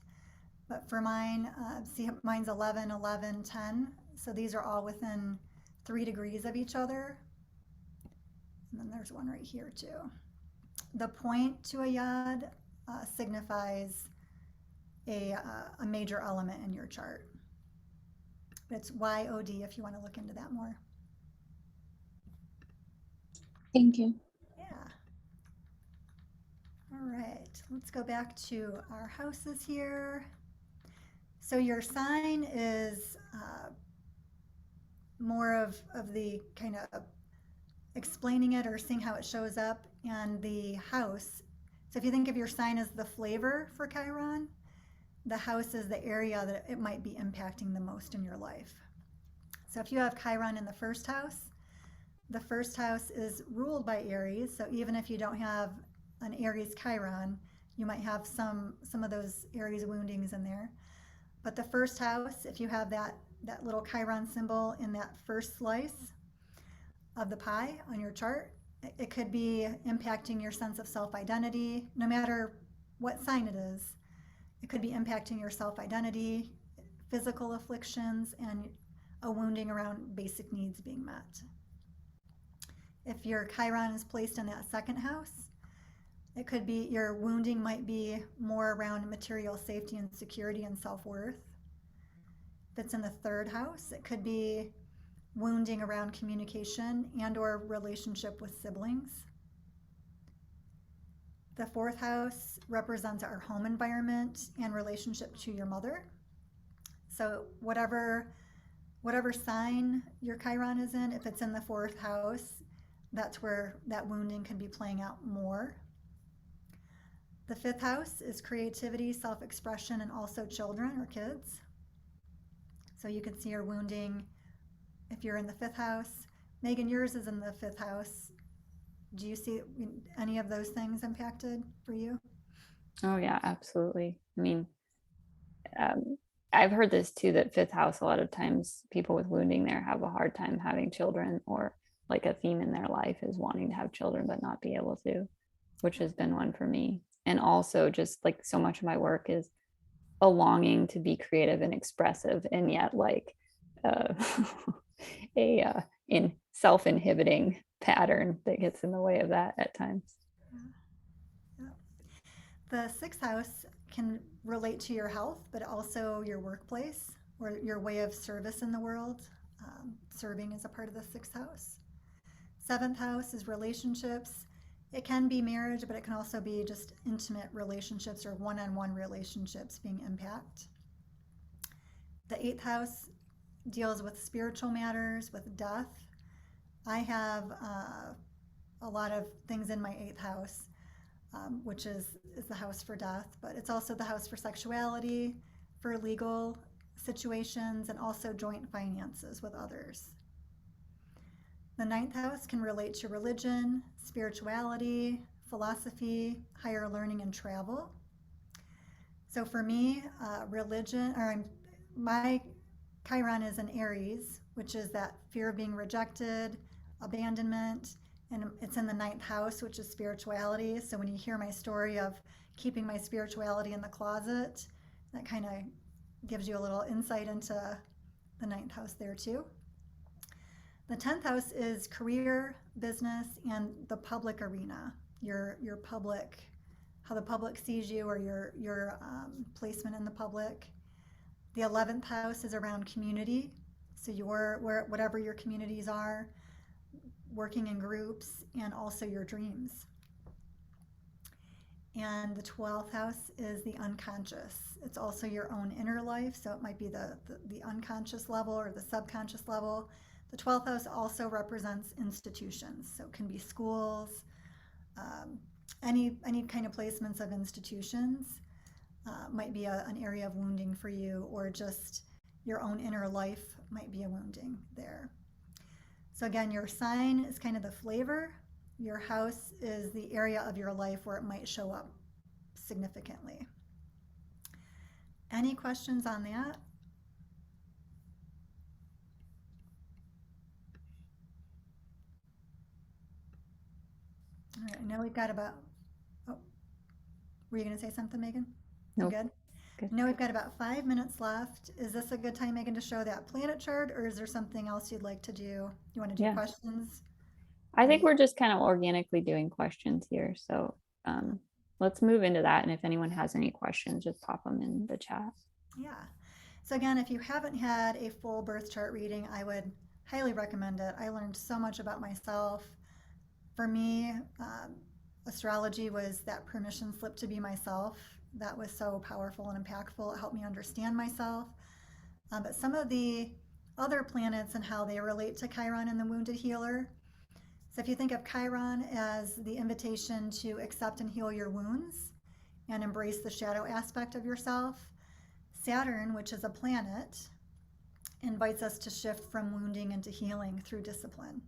But for mine, see, mine's 11, 11, 10. So these are all within 3 degrees of each other. And then there's one right here too. The point to a yad signifies a major element in your chart. It's YOD if you want to look into that more. Thank you. Yeah. All right, let's go back to our houses here. So your sign is more of the kind of explaining it or seeing how it shows up, and the house. So if you think of your sign as the flavor for Chiron, the house is the area that it might be impacting the most in your life. So if you have Chiron in the 1st house, the 1st house is ruled by Aries. So even if you don't have an Aries Chiron, you might have some of those Aries woundings in there. But the 1st house, if you have that little Chiron symbol in that first slice of the pie on your chart, it could be impacting your sense of self-identity, no matter what sign it is. It could be impacting your self-identity, physical afflictions, and a wounding around basic needs being met. If your Chiron is placed in that 2nd house, it could be your wounding might be more around material safety and security and self-worth. If it's in the 3rd house, it could be wounding around communication and or relationship with siblings. The 4th house represents our home environment and relationship to your mother. So whatever sign your Chiron is in, if it's in the 4th house, that's where that wounding can be playing out more. The 5th house is creativity, self-expression, and also children or kids. So you can see your wounding if you're in the 5th house. Megan, yours is in the 5th house. Do you see any of those things impacted for you? Oh yeah, absolutely. I mean, um, I've heard this too, that fifth house, a lot of times people with wounding there have a hard time having children, or like a theme in their life is wanting to have children but not be able to, which has been one for me. And also just like so much of my work is a longing to be creative and expressive, and yet like uh, a in self-inhibiting pattern that gets in the way of that at times. Yeah. The sixth house can relate to your health, but also your workplace or your way of service in the world. Serving is a part of the sixth house. Seventh house is relationships. It can be marriage, but it can also be just intimate relationships or one on one relationships being impacted. The eighth house deals with spiritual matters, with death. I have a lot of things in my eighth house, which is the house for death, but it's also the house for sexuality, for legal situations, and also joint finances with others. The ninth house can relate to religion, spirituality, philosophy, higher learning, and travel. So for me, my Chiron is in Aries, which is that fear of being rejected, abandonment, and it's in the ninth house, which is spirituality. So when you hear my story of keeping my spirituality in the closet, that kind of gives you a little insight into the ninth house there too. The 10th house is career, business, and the public arena, your public, how the public sees you, or your placement in the public. The 11th house is around community, so whatever your communities are, working in groups, and also your dreams. And the 12th house is the unconscious. It's also your own inner life, so it might be the unconscious level or the subconscious level. The 12th house also represents institutions, so it can be schools, any kind of placements of institutions. Might be an area of wounding for you, or just your own inner life might be a wounding there. So again, your sign is kind of the flavor. Your house is the area of your life where it might show up significantly. Any questions on that? All right, I know we've got about, oh, were you going to say something, Megan? Nope. Good. Good. No, we've got about 5 minutes left. Is this a good time, Megan, to show that planet chart, or is there something else you'd like to do? You want to do Yeah. questions? I think we're just kind of organically doing questions here. So let's move into that. And if anyone has any questions, just pop them in the chat. Yeah. So again, if you haven't had a full birth chart reading, I would highly recommend it. I learned so much about myself. For me, astrology was that permission slip to be myself. That was so powerful and impactful. It helped me understand myself. But some of the other planets and how they relate to Chiron and the wounded healer. So if you think of Chiron as the invitation to accept and heal your wounds and embrace the shadow aspect of yourself, Saturn, which is a planet, invites us to shift from wounding into healing through discipline.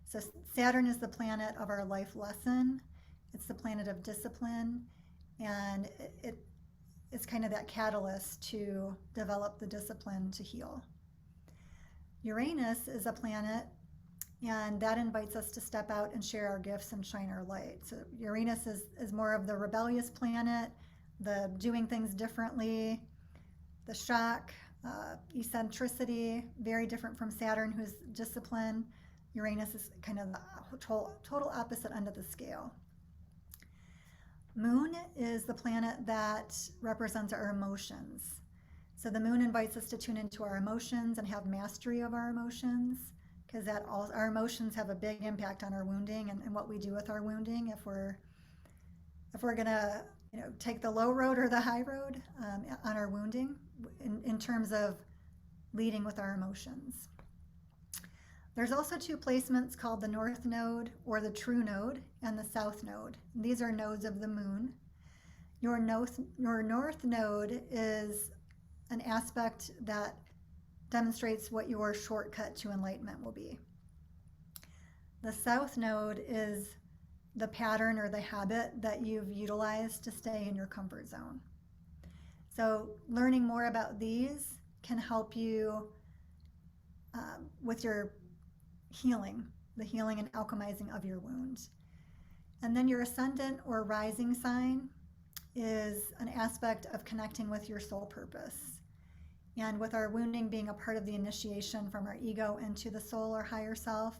So Saturn is the planet of our life lesson. It's the planet of discipline, and it's kind of that catalyst to develop the discipline to heal. Uranus is a planet, and that invites us to step out and share our gifts and shine our light. So Uranus is more of the rebellious planet, the doing things differently, the shock, eccentricity, very different from Saturn, who's discipline. Uranus is kind of the total opposite end of the scale. Moon is the planet that represents our emotions. So the moon invites us to tune into our emotions and have mastery of our emotions, because our emotions have a big impact on our wounding and what we do with our wounding. If we're gonna take the low road or the high road on our wounding in terms of leading with our emotions. There's also two placements called the North Node, or the True Node, and the South Node. These are nodes of the moon. Your North Node is an aspect that demonstrates what your shortcut to enlightenment will be. The South Node is the pattern or the habit that you've utilized to stay in your comfort zone. So learning more about these can help you with your healing, the healing and alchemizing of your wounds. And then your ascendant or rising sign is an aspect of connecting with your soul purpose. And with our wounding being a part of the initiation from our ego into the soul or higher self,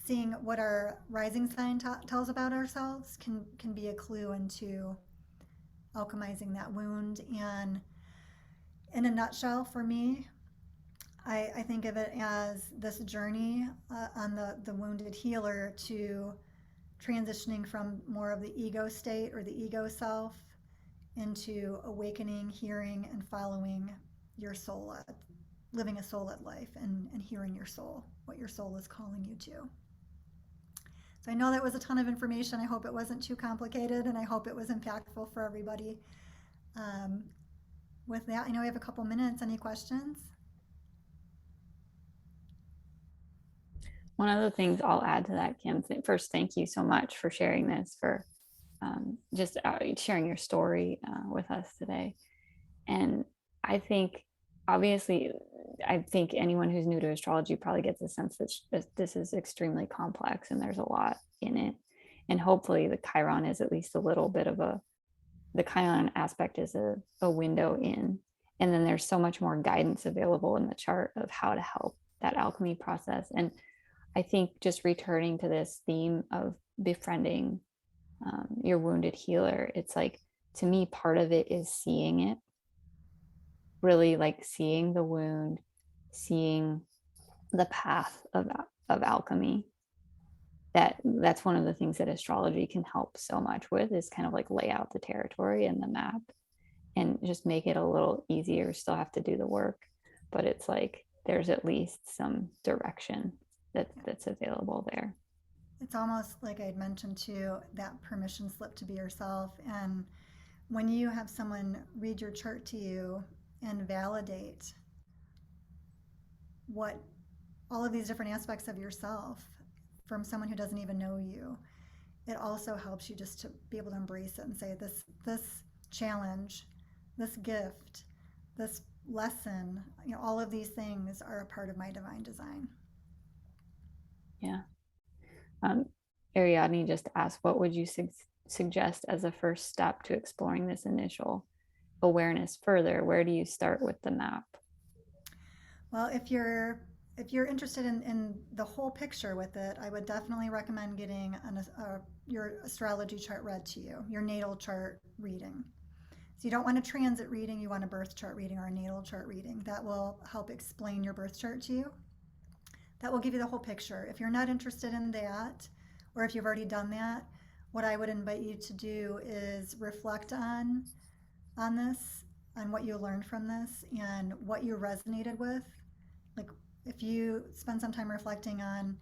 seeing what our rising sign tells about ourselves can be a clue into alchemizing that wound. And in a nutshell, for me, I think of it as this journey on the wounded healer to transitioning from more of the ego state or the ego self into awakening, hearing, and following your soul, living a soul-led life and hearing your soul, what your soul is calling you to. So I know that was a ton of information. I hope it wasn't too complicated, and I hope it was impactful for everybody. With that, I know we have a couple minutes. Any questions? One of the things I'll add to that, Kim, first, thank you so much for sharing this, for just sharing your story with us today. And I think, obviously, I think anyone who's new to astrology probably gets a sense that this is extremely complex and there's a lot in it. And hopefully the Chiron is at least a little bit of the Chiron aspect is a window in. And then there's so much more guidance available in the chart of how to help that alchemy process. And I think just returning to this theme of befriending your wounded healer, it's like, to me, part of it is seeing it, really like seeing the wound, seeing the path of alchemy. That's one of the things that astrology can help so much with, is kind of like lay out the territory and the map and just make it a little easier. Still have to do the work, but it's like there's at least some direction that's available there. It's almost like I'd mentioned too, that permission slip to be yourself. And when you have someone read your chart to you and validate what all of these different aspects of yourself from someone who doesn't even know you, it also helps you just to be able to embrace it and say, this challenge, this gift, this lesson, all of these things are a part of my divine design. Yeah. Ariadne just asked, what would you suggest as a first step to exploring this initial awareness further? Where do you start with the map? Well, if you're interested in the whole picture with it, I would definitely recommend getting your astrology chart read to you, your natal chart reading. So you don't want a transit reading, you want a birth chart reading or a natal chart reading. That will help explain your birth chart to you. That will give you the whole picture. If you're not interested in that, or if you've already done that, what I would invite you to do is reflect on this, on what you learned from this and what you resonated with. Like, if you spend some time reflecting on,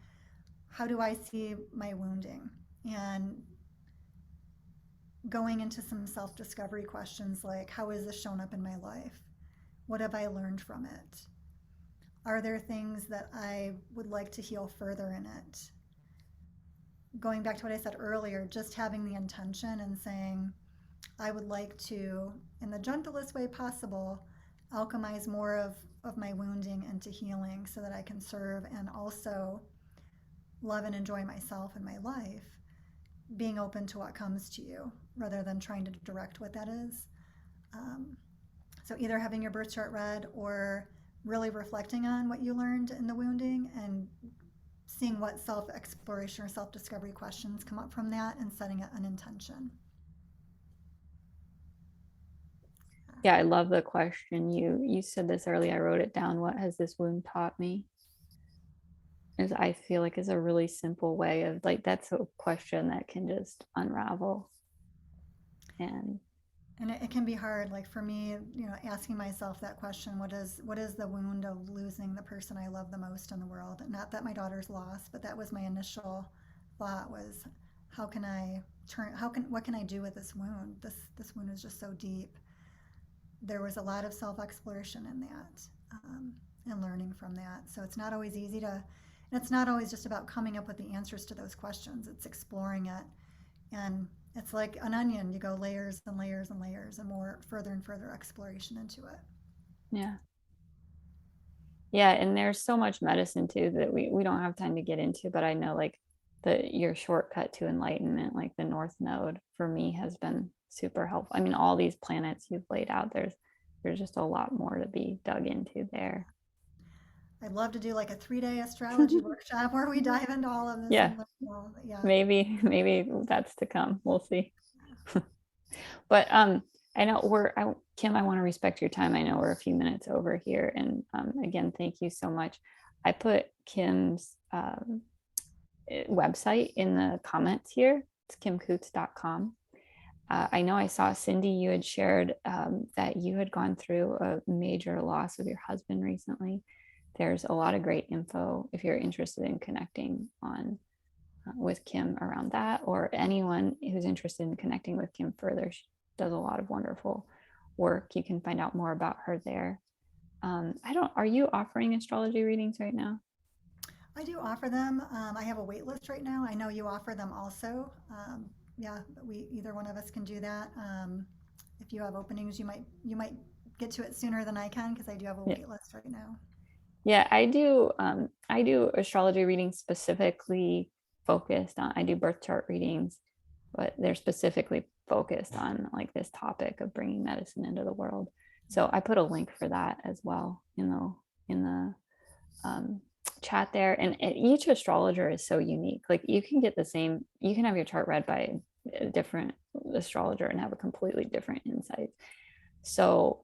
how do I see my wounding, and going into some self-discovery questions like, how has this shown up in my life? What have I learned from it? Are there things that I would like to heal further in it? Going back to what I said earlier, just having the intention and saying, I would like to, in the gentlest way possible, alchemize more of my wounding into healing so that I can serve and also love and enjoy myself and my life, being open to what comes to you rather than trying to direct what that is. So either having your birth chart read or really reflecting on what you learned in the wounding and seeing what self-exploration or self-discovery questions come up from that and setting an intention. Yeah, I love the question. You said this earlier, I wrote it down. What has this wound taught me? Is, I feel like, is a really simple way of, like, that's a question that can just unravel. And it can be hard, like for me, asking myself that question, what is the wound of losing the person I love the most in the world? Not that my daughter's lost, but that was my initial thought, was what can I do with this wound? This wound is just so deep. There was a lot of self-exploration in that, and learning from that. So it's not always easy to And it's not always just about coming up with the answers to those questions, it's exploring it. And it's like an onion, you go layers and layers and layers and more further and further exploration into it. Yeah. Yeah, and there's so much medicine too that we don't have time to get into, but I know like your shortcut to enlightenment, like the North Node for me has been super helpful. I mean, all these planets you've laid out, there's just a lot more to be dug into there. I'd love to do like a 3-day astrology workshop where we dive into all of this Yeah, and learn all. Yeah. maybe that's to come. We'll see. But I know Kim, I want to respect your time. I know we're a few minutes over here. And again, thank you so much. I put Kim's website in the comments here. It's kimcoots.com. I know I saw, Cindy, you had shared that you had gone through a major loss of your husband recently. There's a lot of great info if you're interested in connecting on with Kim around that, or anyone who's interested in connecting with Kim further. She does a lot of wonderful work. You can find out more about her there. Are you offering astrology readings right now? I do offer them. I have a wait list right now. I know you offer them also. Yeah, but either one of us can do that. If you have openings, you might get to it sooner than I can because I do have a wait list right now. Yeah, I do astrology readings specifically focused on, I do birth chart readings, but they're specifically focused on like this topic of bringing medicine into the world. So I put a link for that as well in the chat there. And each astrologer is so unique. Like you can have your chart read by a different astrologer and have a completely different insight. So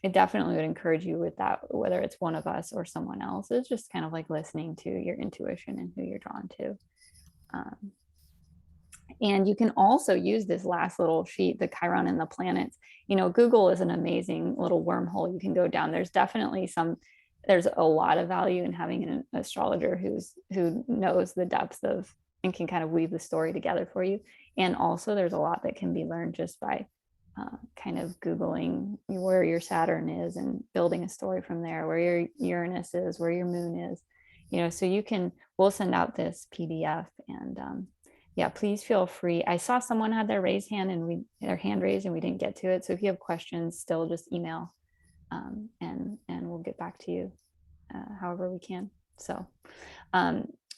it definitely would encourage you with that, whether it's one of us or someone else. It's just kind of like listening to your intuition and who you're drawn to. And you can also use this last little sheet, the Chiron and the planets. Google is an amazing little wormhole you can go down. There's a lot of value in having an astrologer who knows the depths of and can kind of weave the story together for you. And also there's a lot that can be learned just by kind of Googling where your Saturn is and building a story from there, where your Uranus is, where your moon is, so we'll send out this PDF and yeah, please feel free. I saw someone had their hand raised and we didn't get to it. So if you have questions, still just email and we'll get back to you however we can. So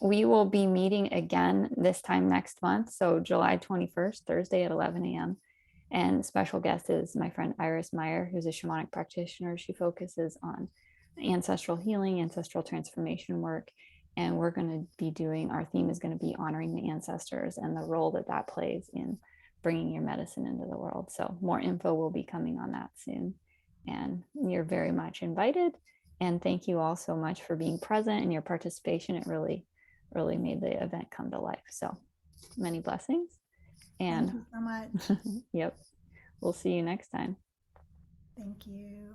we will be meeting again this time next month. So July 21st, Thursday at 11 a.m. And the special guest is my friend Iris Meyer, who's a shamanic practitioner. She focuses on ancestral healing, ancestral transformation work. And our theme is going to be honoring the ancestors and the role that plays in bringing your medicine into the world. So more info will be coming on that soon. And you're very much invited. And thank you all so much for being present and your participation. It really, really made the event come to life. So many blessings. And thank you so much. Yep. We'll see you next time. Thank you.